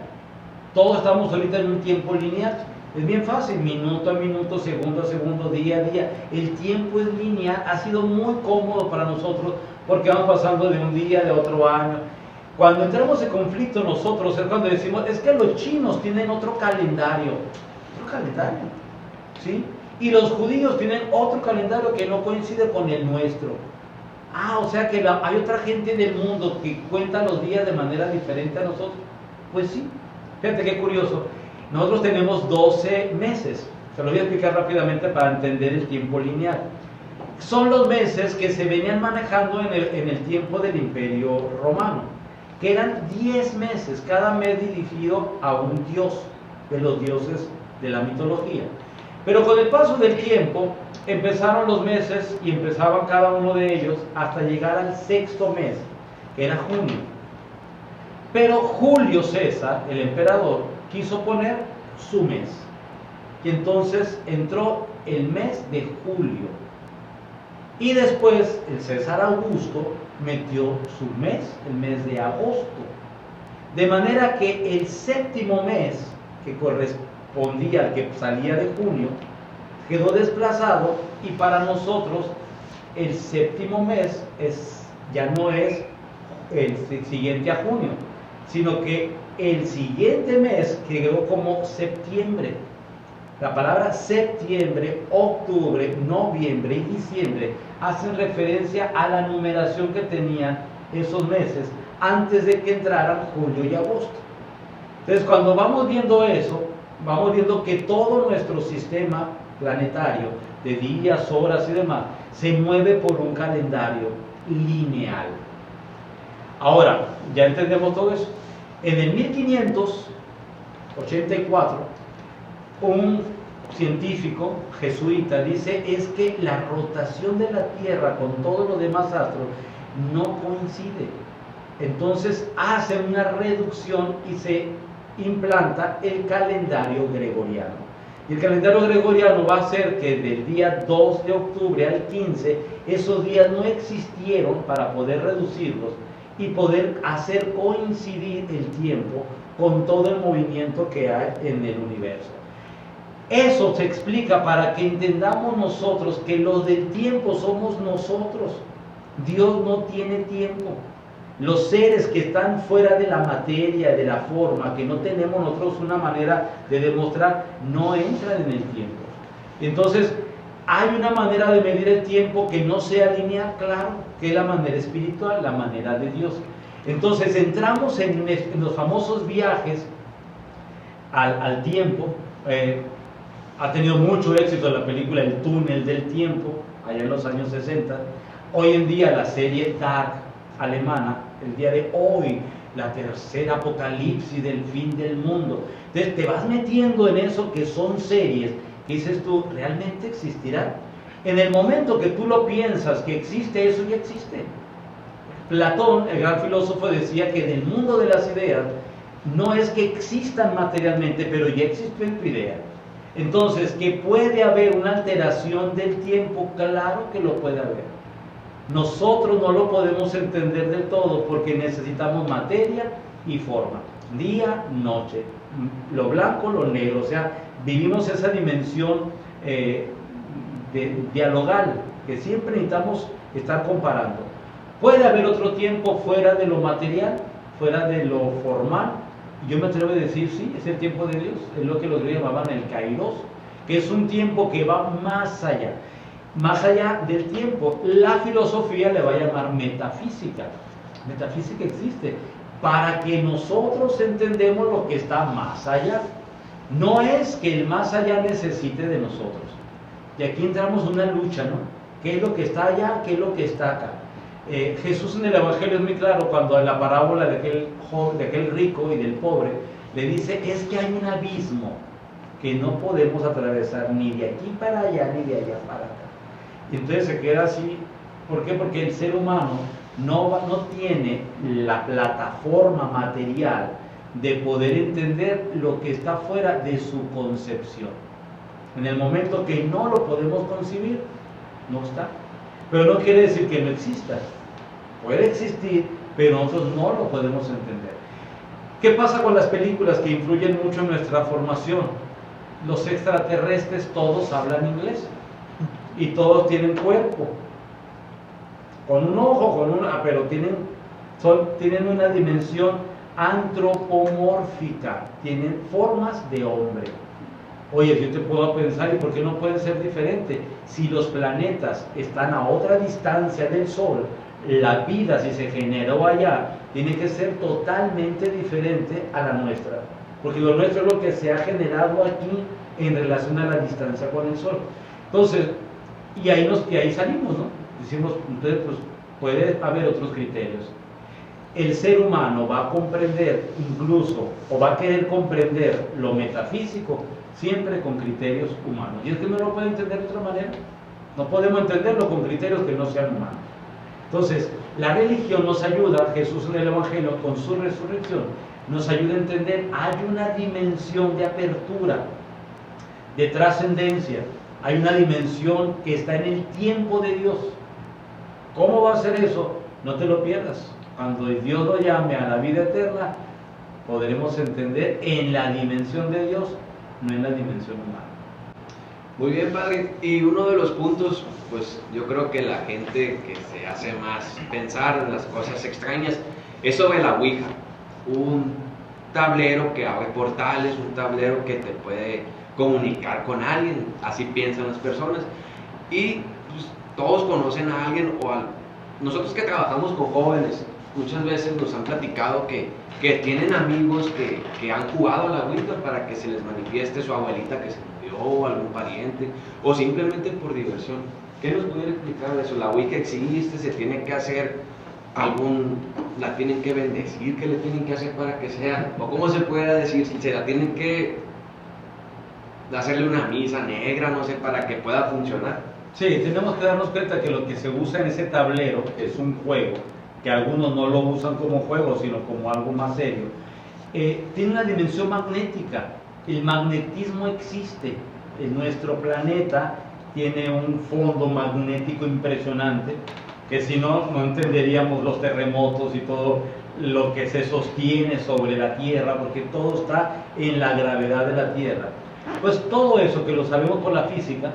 Todos estamos ahorita en un tiempo lineal. Es bien fácil, minuto a minuto, segundo a segundo, día a día. El tiempo es lineal, ha sido muy cómodo para nosotros porque vamos pasando de un día, de otro año. Cuando entramos en conflicto nosotros es cuando decimos, es que los chinos tienen otro calendario, ¿sí? Y los judíos tienen otro calendario que no coincide con el nuestro. Ah, o sea que hay otra gente del mundo que cuenta los días de manera diferente a nosotros. Pues sí, fíjate qué curioso. Nosotros tenemos 12 meses. Se lo voy a explicar rápidamente para entender el tiempo lineal. Son los meses que se venían manejando en el tiempo del Imperio Romano, que eran 10 meses, cada mes dirigido a un dios, de los dioses de la mitología. Pero con el paso del tiempo, empezaron los meses y empezaban cada uno de ellos hasta llegar al sexto mes, que era junio. Pero Julio César, el emperador, quiso poner su mes. Y entonces entró el mes de julio. Y después el César Augusto metió su mes, el mes de agosto. De manera que el séptimo mes, que correspondía al que salía de junio, quedó desplazado, y para nosotros el séptimo mes ya no es el siguiente a junio, sino que el siguiente mes quedó como septiembre. La palabra septiembre, octubre, noviembre y diciembre hacen referencia a la numeración que tenían esos meses antes de que entraran julio y agosto. Entonces, cuando vamos viendo eso, vamos viendo que todo nuestro sistema planetario de días, horas y demás se mueve por un calendario lineal. Ahora, ya entendemos todo eso. En el 1584, un científico jesuita dice es que la rotación de la Tierra con todos los demás astros no coincide. Entonces hace una reducción y se implanta el calendario gregoriano. Y el calendario gregoriano va a hacer que del día 2 de octubre al 15, esos días no existieron para poder reducirlos y poder hacer coincidir el tiempo con todo el movimiento que hay en el universo. Eso se explica para que entendamos nosotros que los del tiempo somos nosotros. Dios no tiene tiempo. Los seres que están fuera de la materia, de la forma, que no tenemos nosotros una manera de demostrar, no entran en el tiempo. Entonces, hay una manera de medir el tiempo que no sea lineal, claro, que es la manera espiritual, la manera de Dios. Entonces, entramos en los famosos viajes al tiempo. Ha tenido mucho éxito la película El túnel del tiempo, allá en los años 60. Hoy en día la serie Dark, alemana, el día de hoy, la tercera apocalipsis del fin del mundo. Entonces te vas metiendo en eso que son series que dices tú, ¿realmente existirá? En el momento que tú lo piensas que existe, eso ya existe. Platón, el gran filósofo, decía que en el mundo de las ideas no es que existan materialmente, pero ya existe en tu idea. Entonces, que puede haber una alteración del tiempo, claro que lo puede haber. Nosotros no lo podemos entender del todo porque necesitamos materia y forma, día, noche, lo blanco, lo negro, o sea, vivimos esa dimensión dialogal que siempre necesitamos estar comparando. Puede haber otro tiempo fuera de lo material, fuera de lo formal. Yo me atrevo a decir, sí, es el tiempo de Dios, es lo que los griegos llamaban el kairos, que es un tiempo que va más allá del tiempo. La filosofía le va a llamar metafísica. Metafísica existe para que nosotros entendemos lo que está más allá. No es que el más allá necesite de nosotros. Y aquí entramos en una lucha, ¿no? ¿Qué es lo que está allá? ¿Qué es lo que está acá? Jesús en el Evangelio es muy claro cuando en la parábola de aquel rico y del pobre le dice, es que hay un abismo que no podemos atravesar ni de aquí para allá ni de allá para acá. Y entonces se queda así. ¿Por qué? Porque el ser humano no tiene la plataforma material de poder entender lo que está fuera de su concepción. En el momento que no lo podemos concebir, no está. Pero no quiere decir que no exista. Puede existir, pero nosotros no lo podemos entender. ¿Qué pasa con las películas que influyen mucho en nuestra formación? Los extraterrestres todos hablan inglés y todos tienen cuerpo, con un ojo, pero tienen una dimensión antropomórfica, tienen formas de hombre. Oye, yo te puedo pensar, ¿y por qué no pueden ser diferentes? Si los planetas están a otra distancia del Sol, la vida, si se generó allá, tiene que ser totalmente diferente a la nuestra. Porque lo nuestro es lo que se ha generado aquí en relación a la distancia con el Sol. Entonces, y ahí salimos, ¿no? Decimos, entonces, pues puede haber otros criterios. El ser humano va a comprender incluso, o va a querer comprender lo metafísico, siempre con criterios humanos. Y es que no lo puede entender de otra manera. No podemos entenderlo con criterios que no sean humanos. Entonces, la religión nos ayuda, Jesús en el Evangelio, con su resurrección, nos ayuda a entender, hay una dimensión de apertura, de trascendencia, hay una dimensión que está en el tiempo de Dios. ¿Cómo va a ser eso? No te lo pierdas. Cuando Dios lo llame a la vida eterna, podremos entender en la dimensión de Dios, no en la dimensión humana. Muy bien, padre. Y uno de los puntos, pues yo creo que la gente que se hace más pensar en las cosas extrañas es sobre la Ouija. Un tablero que abre portales, un tablero que te puede comunicar con alguien, así piensan las personas. Y pues, todos conocen a alguien nosotros que trabajamos con jóvenes, muchas veces nos han platicado que tienen amigos que han jugado a la Ouija para que se les manifieste su abuelita que se murió, o algún pariente, o simplemente por diversión. ¿Qué nos pudiera explicar de eso? ¿La Ouija existe? ¿Se tiene que hacer la tienen que bendecir? ¿Qué le tienen que hacer para que sea? ¿O cómo se puede decir? Si se la tienen que hacerle una misa negra, no sé, para que pueda funcionar. Sí, tenemos que darnos cuenta que lo que se usa en ese tablero es un juego, que algunos no lo usan como juego, sino como algo más serio. Tiene una dimensión magnética. El magnetismo existe. En nuestro planeta tiene un fondo magnético impresionante, que si no, no entenderíamos los terremotos y todo lo que se sostiene sobre la Tierra, porque todo está en la gravedad de la Tierra. Pues todo eso que lo sabemos por la física,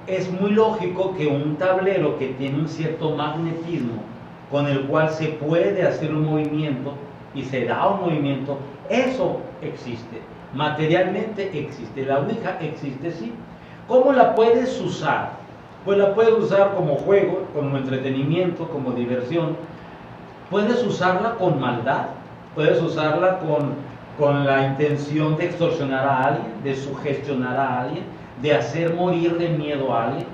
es muy lógico que un tablero que tiene un cierto magnetismo, con el cual se puede hacer un movimiento y se da un movimiento, eso existe. Materialmente existe. La Ouija existe, sí. ¿Cómo la puedes usar? Pues la puedes usar como juego, como entretenimiento, como diversión. Puedes usarla con maldad, puedes usarla con la intención de extorsionar a alguien, de sugestionar a alguien, de hacer morir de miedo a alguien.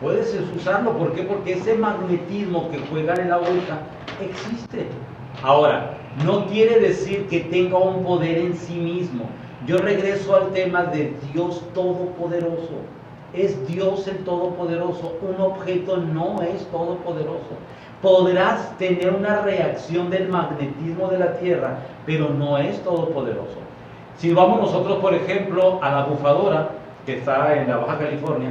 Puedes usarlo, ¿por qué? Porque ese magnetismo que juegan en la Ouija existe. Ahora, no quiere decir que tenga un poder en sí mismo. Yo regreso al tema de Dios Todopoderoso. Es Dios el Todopoderoso. Un objeto no es todopoderoso. Podrás tener una reacción del magnetismo de la Tierra, pero no es todopoderoso. Si vamos nosotros, por ejemplo, a la bufadora, que está en la Baja California,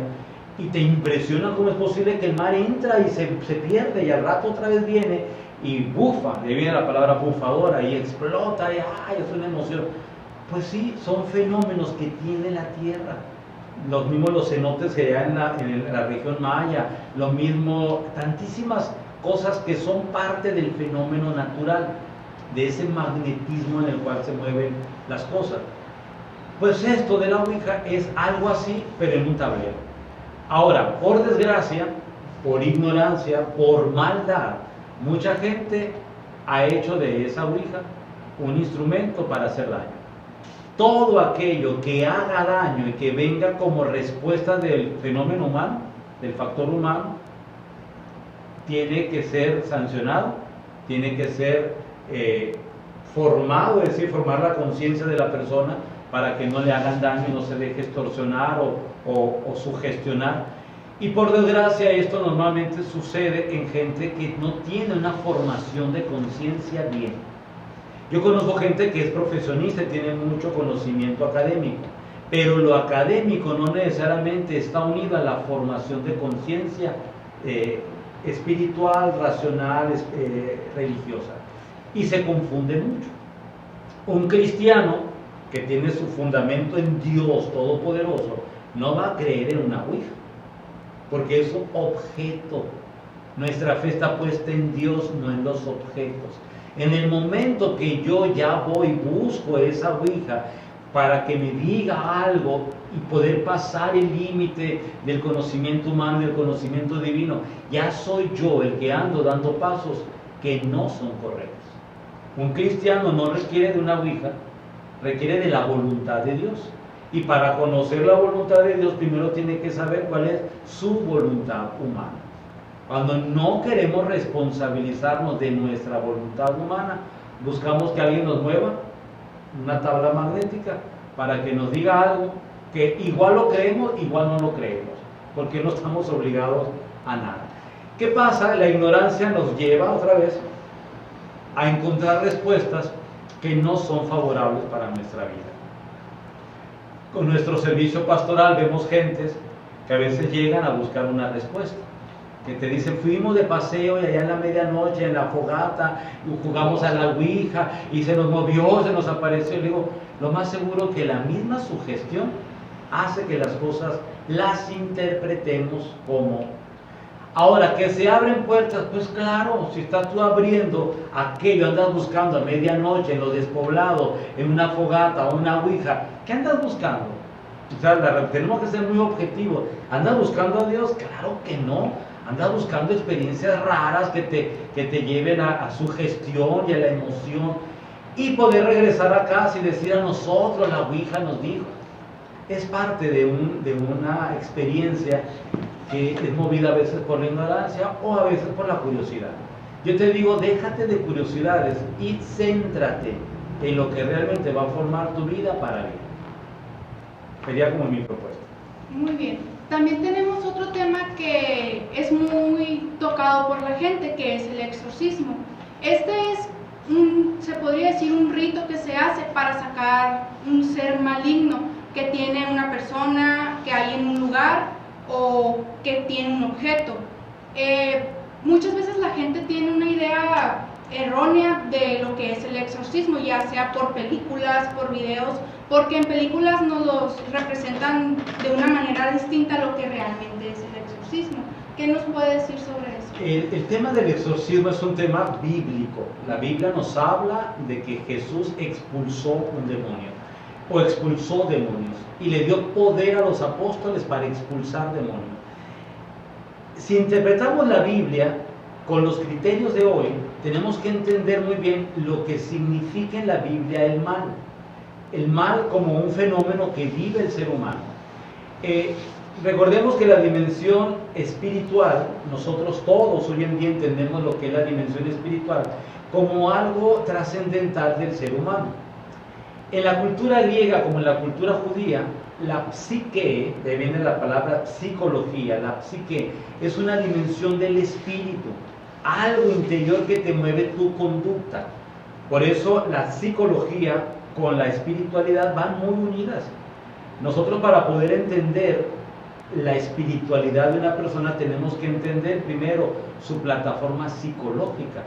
y te impresiona cómo es posible que el mar entra y se pierde y al rato otra vez viene y bufa, de ahí viene la palabra bufadora y explota y ¡ay! Es una emoción. Pues sí, son fenómenos que tiene la tierra. Los mismos los cenotes que hay en la región maya, lo mismo, tantísimas cosas que son parte del fenómeno natural, de ese magnetismo en el cual se mueven las cosas. Pues esto de la Ouija es algo así, pero en un tablero. Ahora, por desgracia, por ignorancia, por maldad, mucha gente ha hecho de esa Ouija un instrumento para hacer daño. Todo aquello que haga daño y que venga como respuesta del fenómeno humano, del factor humano, tiene que ser sancionado, tiene que ser formado, es decir, formar la conciencia de la persona para que no le hagan daño y no se deje extorsionar o sugestionar. Y por desgracia esto normalmente sucede en gente que no tiene una formación de conciencia bien. Yo conozco gente que es profesionista y tiene mucho conocimiento académico, pero lo académico no necesariamente está unido a la formación de conciencia espiritual, racional, religiosa, y se confunde mucho. Un cristiano que tiene su fundamento en Dios Todopoderoso no va a creer en una Ouija, porque es un objeto. Nuestra fe está puesta en Dios, no en los objetos. En el momento que yo ya voy, busco esa Ouija para que me diga algo y poder pasar el límite del conocimiento humano y del conocimiento divino, ya soy yo el que ando dando pasos que no son correctos. Un cristiano no requiere de una Ouija, requiere de la voluntad de Dios. Y para conocer la voluntad de Dios, primero tiene que saber cuál es su voluntad humana. Cuando no queremos responsabilizarnos de nuestra voluntad humana, buscamos que alguien nos mueva una tabla magnética para que nos diga algo que igual lo creemos, igual no lo creemos, porque no estamos obligados a nada. ¿Qué pasa? La ignorancia nos lleva otra vez a encontrar respuestas que no son favorables para nuestra vida. Con nuestro servicio pastoral vemos gentes que a veces llegan a buscar una respuesta, que te dicen, fuimos de paseo y allá en la medianoche, en la fogata, jugamos a la Ouija y se nos movió, se nos apareció. Y digo, lo más seguro que la misma sugestión hace que las cosas las interpretemos como. Ahora, que se abren puertas, pues claro, si estás tú abriendo aquello, andas buscando a medianoche en lo despoblado, en una fogata o una Ouija, ¿qué andas buscando? O sea, tenemos que ser muy objetivos. ¿Andas buscando a Dios? Claro que no. Andas buscando experiencias raras que te lleven a sugestión y a la emoción y poder regresar a casa y decir a nosotros, la Ouija nos dijo. Es parte de una experiencia que es movida a veces por la ignorancia o a veces por la curiosidad. Yo te digo, déjate de curiosidades y céntrate en lo que realmente va a formar tu vida para bien. Sería como mi propuesta. Muy bien. También tenemos otro tema que es muy tocado por la gente, que es el exorcismo. Este es, se podría decir, un rito que se hace para sacar un ser maligno que tiene una persona, que hay en un lugar o que tiene un objeto. Muchas veces la gente tiene una idea errónea de lo que es el exorcismo, ya sea por películas, por videos, porque en películas nos los representan de una manera distinta a lo que realmente es el exorcismo. ¿Qué nos puede decir sobre eso? El tema del exorcismo es un tema bíblico. La Biblia nos habla de que Jesús expulsó un demonio o expulsó demonios y le dio poder a los apóstoles para expulsar demonios. Si interpretamos la Biblia con los criterios de hoy, tenemos que entender muy bien lo que significa en la Biblia el mal. El mal como un fenómeno que vive el ser humano. Recordemos que la dimensión espiritual, nosotros todos hoy en día entendemos lo que es la dimensión espiritual como algo trascendental del ser humano. En la cultura griega como en la cultura judía, la psique, de ahí viene la palabra psicología, la psique es una dimensión del espíritu, algo interior que te mueve tu conducta. Por eso la psicología con la espiritualidad van muy unidas. Nosotros, para poder entender la espiritualidad de una persona, tenemos que entender primero su plataforma psicológica.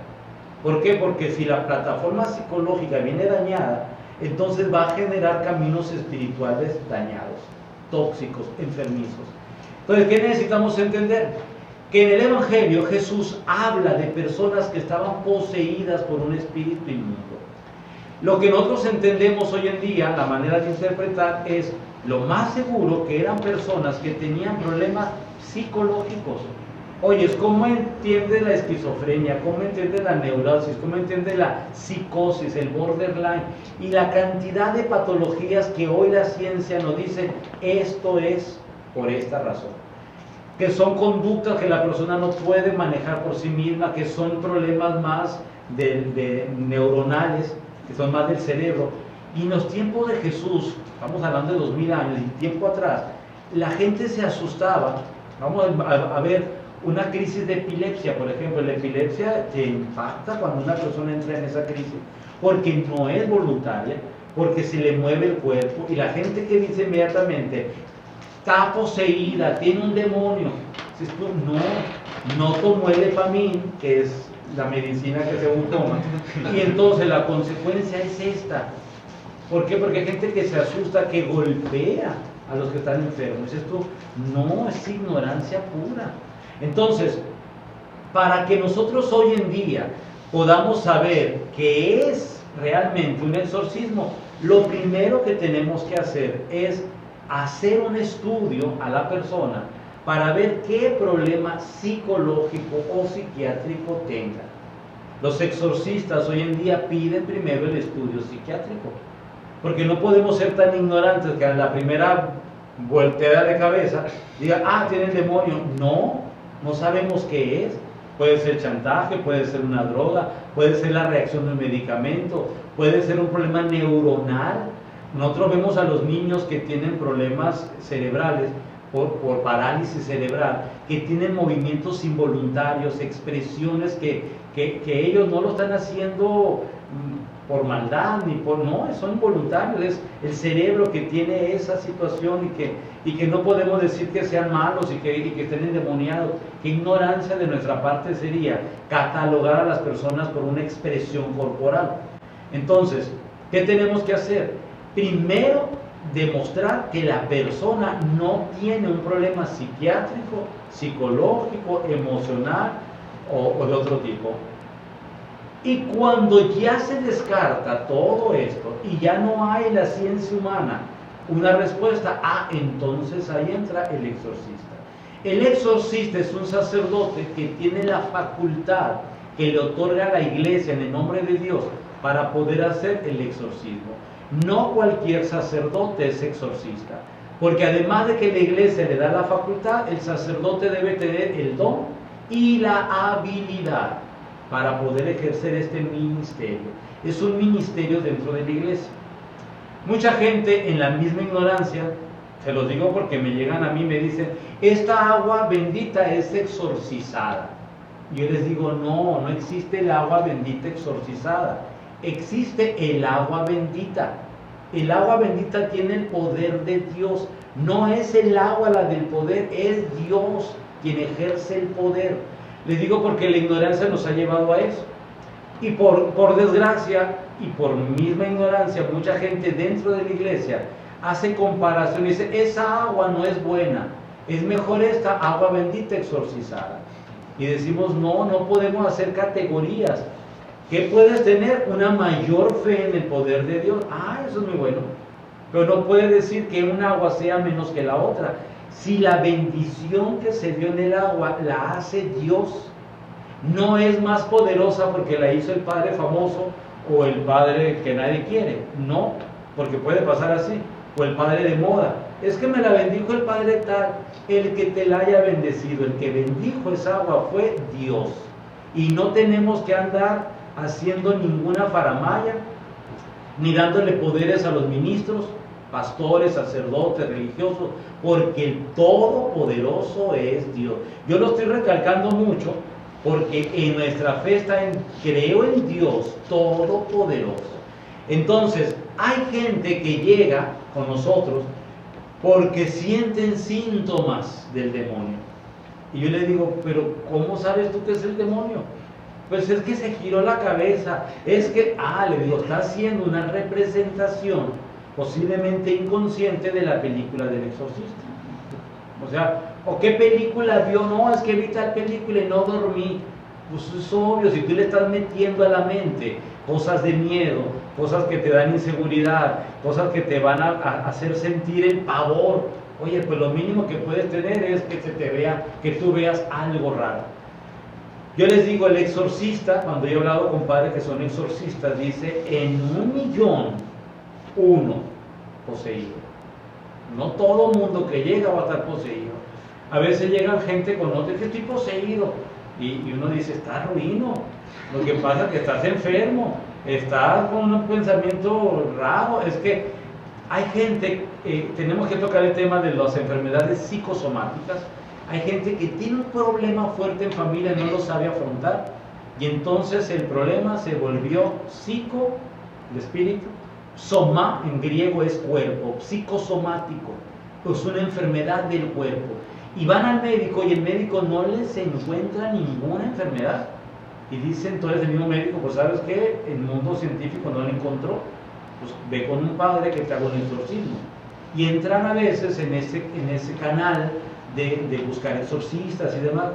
¿Por qué? Porque si la plataforma psicológica viene dañada, entonces va a generar caminos espirituales dañados, tóxicos, enfermizos. Entonces, ¿qué necesitamos entender? Que en el Evangelio Jesús habla de personas que estaban poseídas por un espíritu inmundo. Lo que nosotros entendemos hoy en día, la manera de interpretar, es lo más seguro que eran personas que tenían problemas psicológicos. Oye, ¿cómo entiende la esquizofrenia? ¿Cómo entiende la neurosis? ¿Cómo entiende la psicosis, el borderline? Y la cantidad de patologías que hoy la ciencia nos dice, esto es por esta razón. Que son conductas que la persona no puede manejar por sí misma, que son problemas más de neuronales, que son más del cerebro. Y en los tiempos de Jesús, estamos hablando de 2000 años, y tiempo atrás, la gente se asustaba. Vamos a ver una crisis de epilepsia, por ejemplo. La epilepsia te impacta cuando una persona entra en esa crisis, porque no es voluntaria, porque se le mueve el cuerpo, y la gente que dice inmediatamente, está poseída, tiene un demonio. Dices tú, no tomó el Epamin, que es la medicina que según toma, y entonces la consecuencia es esta. ¿Por qué? Porque hay gente que se asusta, que golpea a los que están enfermos. Dices tú, no, es ignorancia pura. Entonces, para que nosotros hoy en día podamos saber qué es realmente un exorcismo, lo primero que tenemos que hacer es hacer un estudio a la persona para ver qué problema psicológico o psiquiátrico tenga. Los exorcistas hoy en día piden primero el estudio psiquiátrico, porque no podemos ser tan ignorantes que a la primera volteada de cabeza diga, tiene el demonio. No sabemos qué es. Puede ser chantaje, puede ser una droga, puede ser la reacción de un medicamento, puede ser un problema neuronal. Nosotros vemos a los niños que tienen problemas cerebrales por parálisis cerebral, que tienen movimientos involuntarios, expresiones que ellos no lo están haciendo por maldad, no, son involuntarios. Es el cerebro que tiene esa situación y que no podemos decir que sean malos y que estén endemoniados. Qué ignorancia de nuestra parte sería catalogar a las personas por una expresión corporal. Entonces, ¿qué tenemos que hacer? Primero, demostrar que la persona no tiene un problema psiquiátrico, psicológico, emocional o de otro tipo. Y cuando ya se descarta todo esto y ya no hay en la ciencia humana una respuesta, entonces ahí entra el exorcista. El exorcista es un sacerdote que tiene la facultad que le otorga a la iglesia en el nombre de Dios para poder hacer el exorcismo. No cualquier sacerdote es exorcista, porque además de que la iglesia le da la facultad, el sacerdote debe tener el don y la habilidad para poder ejercer este ministerio. Es un ministerio dentro de la iglesia. Mucha gente en la misma ignorancia, se los digo porque me llegan a mí y me dicen, esta agua bendita es exorcizada. Yo les digo, no existe el agua bendita exorcizada. Existe el agua bendita. El agua bendita tiene el poder de Dios. No es el agua la del poder, es Dios quien ejerce el poder. Les digo porque la ignorancia nos ha llevado a eso. Y por desgracia y por misma ignorancia, mucha gente dentro de la iglesia hace comparación y dice, esa agua no es buena, es mejor esta agua bendita exorcizada. Y decimos, no podemos hacer categorías. ¿Qué puedes tener? Una mayor fe en el poder de Dios. Eso es muy bueno. Pero no puedes decir que un agua sea menos que la otra. Si la bendición que se dio en el agua la hace Dios, no es más poderosa porque la hizo el padre famoso o el padre que nadie quiere. No, porque puede pasar así. O el padre de moda. Es que me la bendijo el padre tal. El que te la haya bendecido, el que bendijo esa agua fue Dios. Y no tenemos que andar haciendo ninguna faramaya, ni dándole poderes a los ministros, pastores, sacerdotes, religiosos, porque el Todopoderoso es Dios. Yo lo estoy recalcando mucho porque en nuestra fe está en creo en Dios Todopoderoso. Entonces, hay gente que llega con nosotros porque sienten síntomas del demonio. Y yo le digo, pero ¿cómo sabes tú que es el demonio? Pues es que se giró la cabeza, es que, le digo, está haciendo una representación posiblemente inconsciente de la película del exorcista. O sea, ¿o qué película vio? No, es que vi tal película y no dormí. Pues es obvio, si tú le estás metiendo a la mente cosas de miedo, cosas que te dan inseguridad, cosas que te van a hacer sentir el pavor, oye, pues lo mínimo que puedes tener es que se te vea, que tú veas algo raro. Yo les digo, el exorcista, cuando yo he hablado con padres que son exorcistas, dice, en 1,000,000, uno poseído. No todo mundo que llega va a estar poseído. A veces llegan gente con otro, que estoy poseído. Y uno dice, estás ruino. Lo que pasa es que estás enfermo, estás con un pensamiento raro. Es que hay gente, tenemos que tocar el tema de las enfermedades psicosomáticas. Hay gente que tiene un problema fuerte en familia y no lo sabe afrontar. Y entonces el problema se volvió psico, el espíritu, soma en griego es cuerpo, psicosomático, pues una enfermedad del cuerpo. Y van al médico y el médico no les encuentra ninguna enfermedad. Y dice entonces el mismo médico, pues ¿sabes qué? El mundo científico no lo encontró. Pues ve con un padre que te haga un exorcismo. Y entran a veces en ese canal de buscar exorcistas y demás.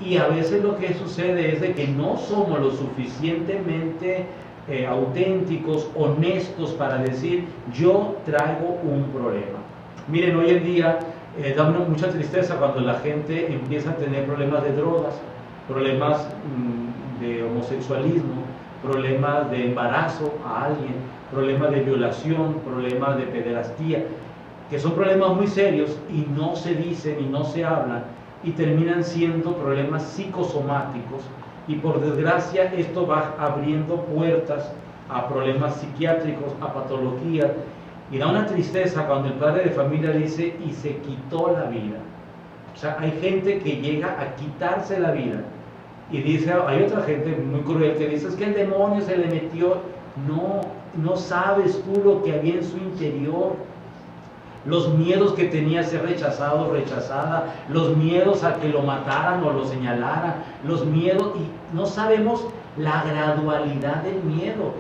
Y a veces lo que sucede es de que no somos lo suficientemente auténticos, honestos para decir, yo traigo un problema. Miren, hoy en día da mucha tristeza cuando la gente empieza a tener problemas de drogas, problemas de homosexualismo, problemas de embarazo a alguien, problemas de violación, problemas de pederastía, que son problemas muy serios y no se dicen y no se hablan y terminan siendo problemas psicosomáticos, y por desgracia esto va abriendo puertas a problemas psiquiátricos, a patologías, y da una tristeza cuando el padre de familia dice y se quitó la vida. O sea, hay gente que llega a quitarse la vida y dice, hay otra gente muy cruel que dice, es que el demonio se le metió. No sabes tú lo que había en su interior, los miedos que tenía a ser rechazado o rechazada, los miedos a que lo mataran o lo señalaran, los miedos, y no sabemos la gradualidad del miedo.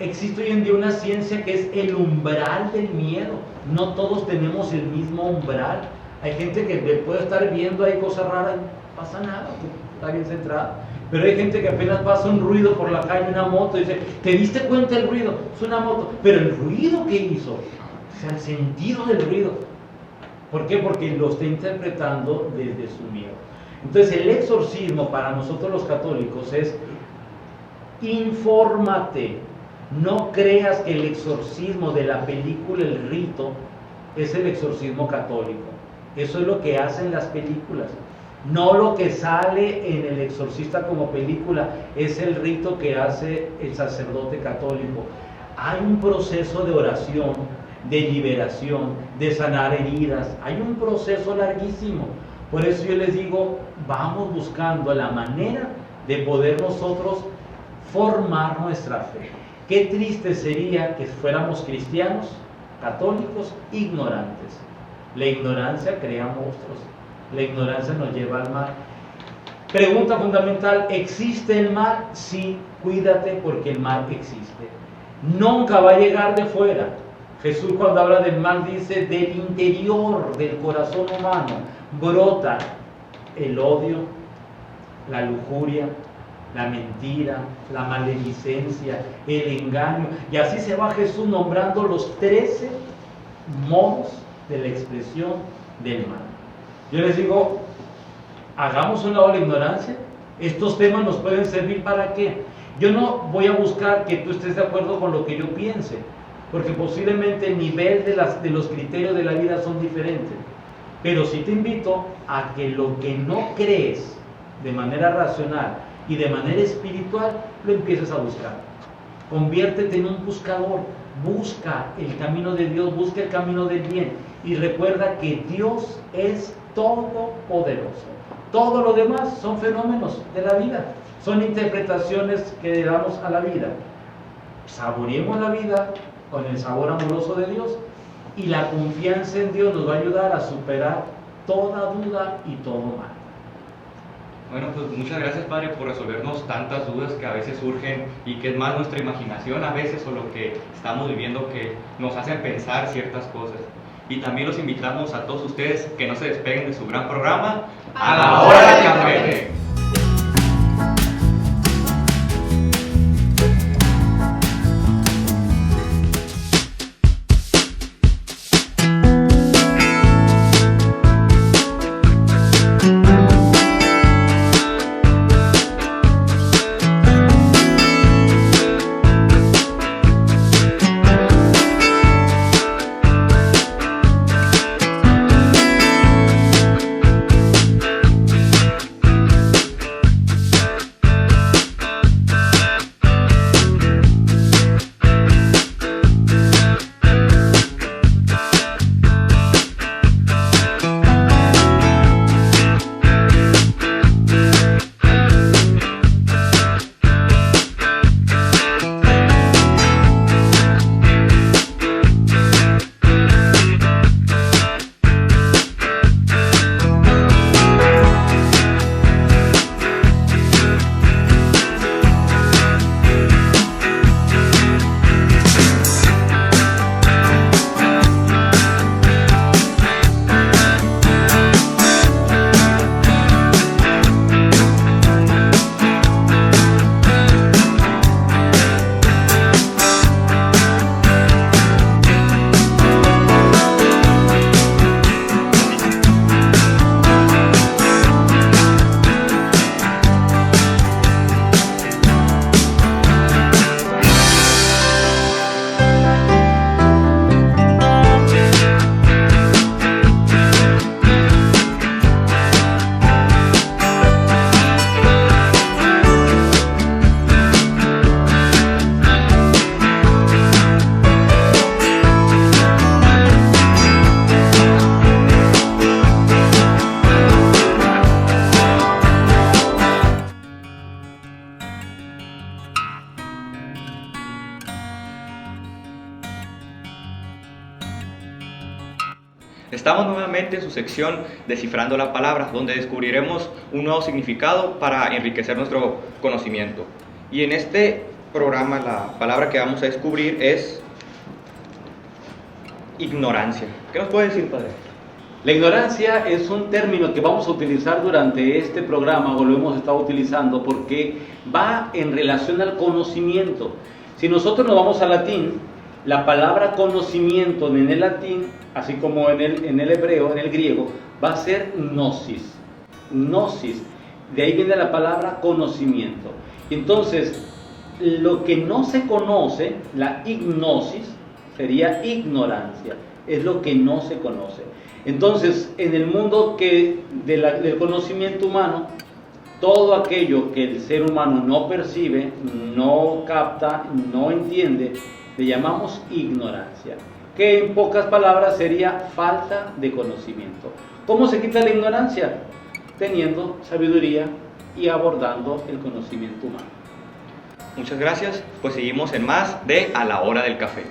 Existe hoy en día una ciencia que es el umbral del miedo. No todos tenemos el mismo umbral. Hay gente que puede estar viendo ahí cosas raras, no pasa nada, está bien centrada. Pero hay gente que apenas pasa un ruido por la calle, una moto, y dice, ¿te diste cuenta del ruido? Es una moto. Pero el ruido que hizo, o sea, el sentido del ruido. ¿Por qué? Porque lo está interpretando desde su miedo. Entonces el exorcismo para nosotros los católicos es, infórmate. No creas que el exorcismo de la película El Rito es el exorcismo católico. Eso es lo que hacen las películas. No lo que sale en El Exorcista como película es el rito que hace el sacerdote católico. Hay un proceso de oración, de liberación, de sanar heridas. Hay un proceso larguísimo. Por eso yo les digo, vamos buscando la manera de poder nosotros formar nuestra fe. Qué triste sería que fuéramos cristianos, católicos, ignorantes. La ignorancia crea monstruos. La ignorancia nos lleva al mal. Pregunta fundamental, ¿existe el mal? Sí, cuídate porque el mal existe. Nunca va a llegar de fuera. Jesús cuando habla del mal dice, del interior del corazón humano brota el odio, la lujuria, la mentira, la maledicencia, el engaño. Y así se va Jesús nombrando los 13 modos de la expresión del mal. Yo les digo, hagamos un lado de la ignorancia. Estos temas nos pueden servir ¿para qué? Yo no voy a buscar que tú estés de acuerdo con lo que yo piense, porque posiblemente el nivel de los criterios de la vida son diferentes. Pero sí te invito a que lo que no crees de manera racional y de manera espiritual, lo empieces a buscar. Conviértete en un buscador. Busca el camino de Dios, busca el camino del bien. Y recuerda que Dios es todopoderoso. Todo lo demás son fenómenos de la vida, son interpretaciones que le damos a la vida. Saboreemos la vida con el sabor amoroso de Dios y la confianza en Dios nos va a ayudar a superar toda duda y todo mal. Bueno, pues muchas gracias, Padre, por resolvernos tantas dudas que a veces surgen y que es más nuestra imaginación a veces o lo que estamos viviendo que nos hacen pensar ciertas cosas. Y también los invitamos a todos ustedes que no se despeguen de su gran programa, A la Hora del Café. Estamos nuevamente en su sección Descifrando la Palabra, donde descubriremos un nuevo significado para enriquecer nuestro conocimiento. Y en este programa la palabra que vamos a descubrir es ignorancia. ¿Qué nos puede decir, Padre? La ignorancia es un término que vamos a utilizar durante este programa, o lo hemos estado utilizando, porque va en relación al conocimiento. Si nosotros nos vamos al latín, la palabra conocimiento en el latín, así como en el hebreo, en el griego, va a ser gnosis. Gnosis, de ahí viene la palabra conocimiento. Entonces, lo que no se conoce, la ignosis, sería ignorancia, es lo que no se conoce. Entonces, en el mundo del conocimiento humano, todo aquello que el ser humano no percibe, no capta, no entiende, le llamamos ignorancia, que en pocas palabras sería falta de conocimiento. ¿Cómo se quita la ignorancia? Teniendo sabiduría y abordando el conocimiento humano. Muchas gracias, pues seguimos en más de A la Hora del Café.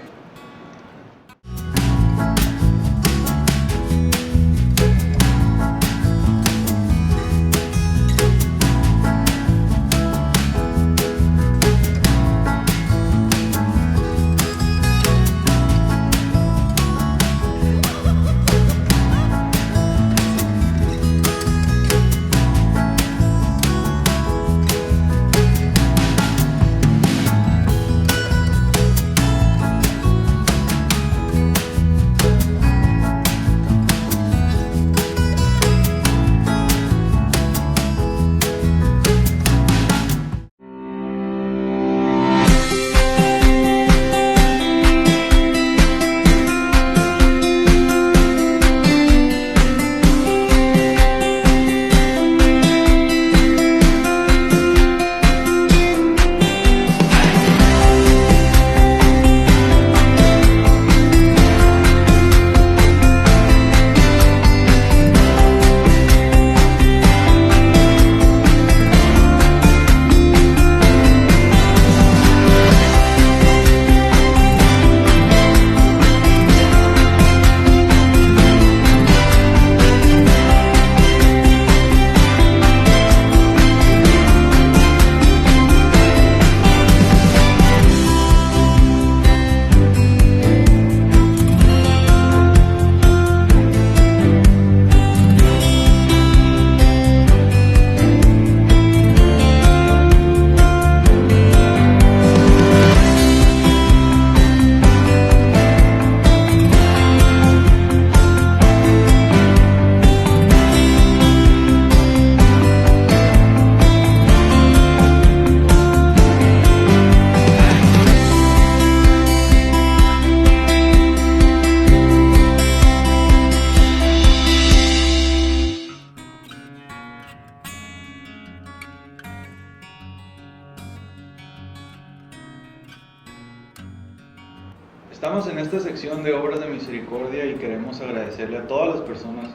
Estamos en esta sección de Obras de Misericordia y queremos agradecerle a todas las personas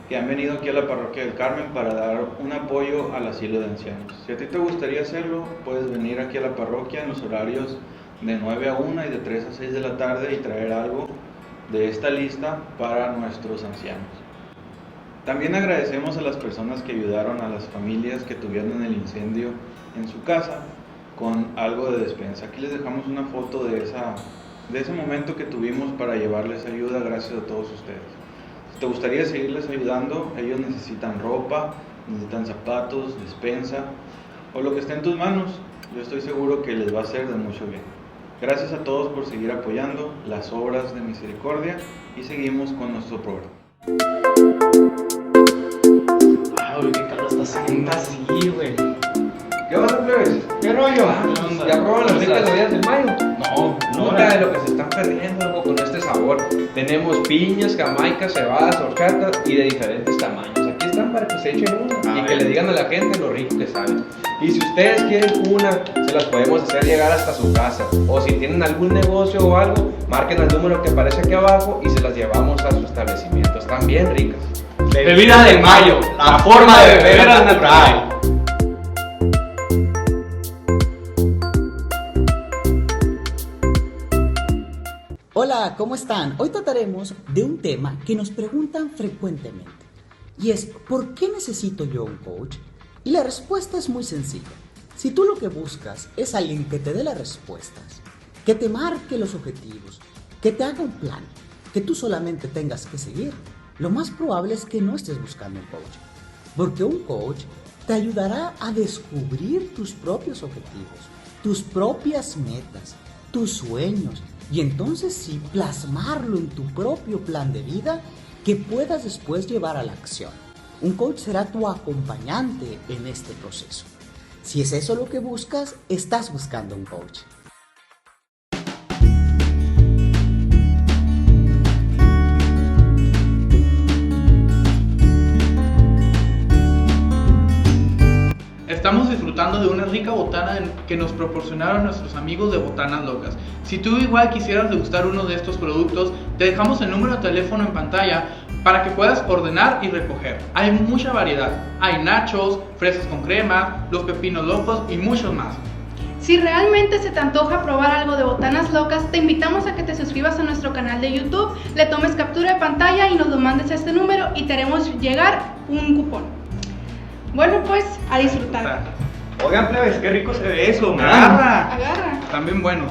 que han venido aquí a la Parroquia del Carmen para dar un apoyo al asilo de ancianos. Si a ti te gustaría hacerlo, puedes venir aquí a la parroquia en los horarios de 9 a 1 y de 3 a 6 de la tarde y traer algo de esta lista para nuestros ancianos. También agradecemos a las personas que ayudaron a las familias que tuvieron el incendio en su casa con algo de despensa. Aquí les dejamos una foto de ese momento que tuvimos para llevarles ayuda, gracias a todos ustedes. Si te gustaría seguirles ayudando, ellos necesitan ropa, necesitan zapatos, despensa o lo que esté en tus manos. Yo estoy seguro que les va a ser de mucho bien. Gracias a todos por seguir apoyando las obras de misericordia y seguimos con nuestro programa. Ay, qué calor está haciendo. Sí, güey. ¿Qué pasa, plebes? ¿Qué rollo? ¿Qué ¿Ya probaron las ricas bebidas del mayo? No, Nota de lo que se están perdiendo, loco, con este sabor. Tenemos piñas, jamaicas, cebadas, horchata y de diferentes tamaños. Aquí están para que se echen una y que le digan a la gente lo rico que saben. Y si ustedes quieren una, se las podemos hacer llegar hasta su casa. O si tienen algún negocio o algo, marquen el número que aparece aquí abajo y se las llevamos a su establecimiento. Están bien ricas. Bebida del mayo, la forma de beber al natural. Hola, ¿cómo están? Hoy trataremos de un tema que nos preguntan frecuentemente y es ¿por qué necesito yo un coach? Y la respuesta es muy sencilla. Si tú lo que buscas es alguien que te dé las respuestas, que te marque los objetivos, que te haga un plan, que tú solamente tengas que seguir, lo más probable es que no estés buscando un coach, porque un coach te ayudará a descubrir tus propios objetivos, tus propias metas, tus sueños, y entonces sí plasmarlo en tu propio plan de vida que puedas después llevar a la acción. Un coach será tu acompañante en este proceso. Si es eso lo que buscas, estás buscando un coach. Estamos disfrutando de una rica botana que nos proporcionaron nuestros amigos de Botanas Locas. Si tú igual quisieras degustar uno de estos productos, te dejamos el número de teléfono en pantalla para que puedas ordenar y recoger. Hay mucha variedad. Hay nachos, fresas con crema, los pepinos locos y muchos más. Si realmente se te antoja probar algo de Botanas Locas, te invitamos a que te suscribas a nuestro canal de YouTube, le tomes captura de pantalla y nos lo mandes a este número y te haremos llegar un cupón. Bueno, pues, a disfrutar. Oigan, plebes, qué rico se ve eso, man. Agarra. También buenos.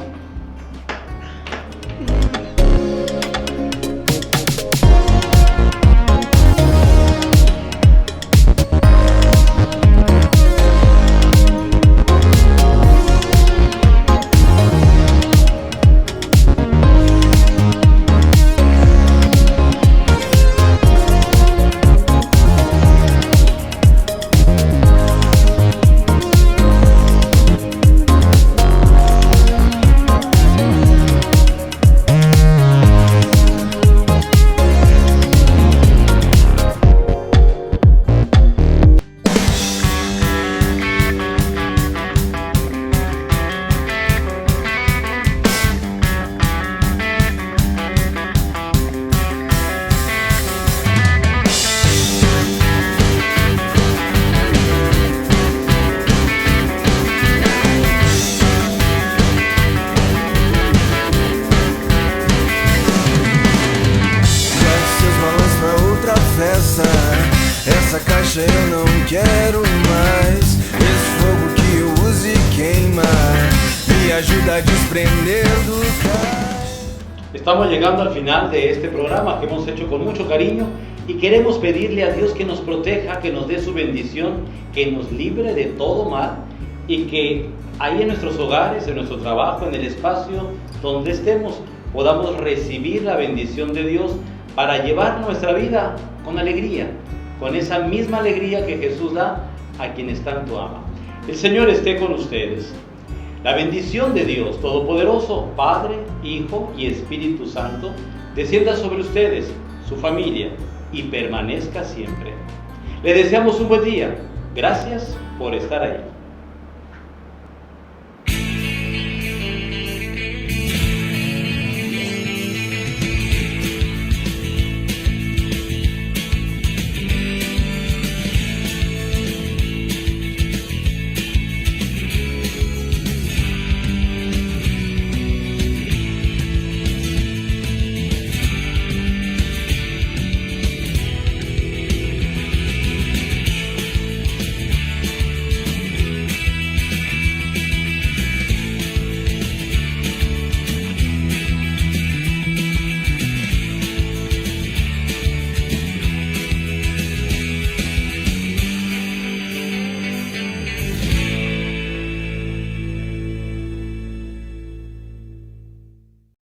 Essa caixa eu não quero mais. Esse fogo que eu uso e queima me ajuda a desprender do cais. Estamos llegando al final de este programa que hemos hecho con mucho cariño y queremos pedirle a Dios que nos proteja, que nos dé su bendición, que nos libre de todo mal y que ahí en nuestros hogares, en nuestro trabajo, en el espacio donde estemos, podamos recibir la bendición de Dios para llevar nuestra vida con alegría, con esa misma alegría que Jesús da a quienes tanto ama. El Señor esté con ustedes. La bendición de Dios Todopoderoso, Padre, Hijo y Espíritu Santo, descienda sobre ustedes, su familia, y permanezca siempre. Le deseamos un buen día. Gracias por estar ahí.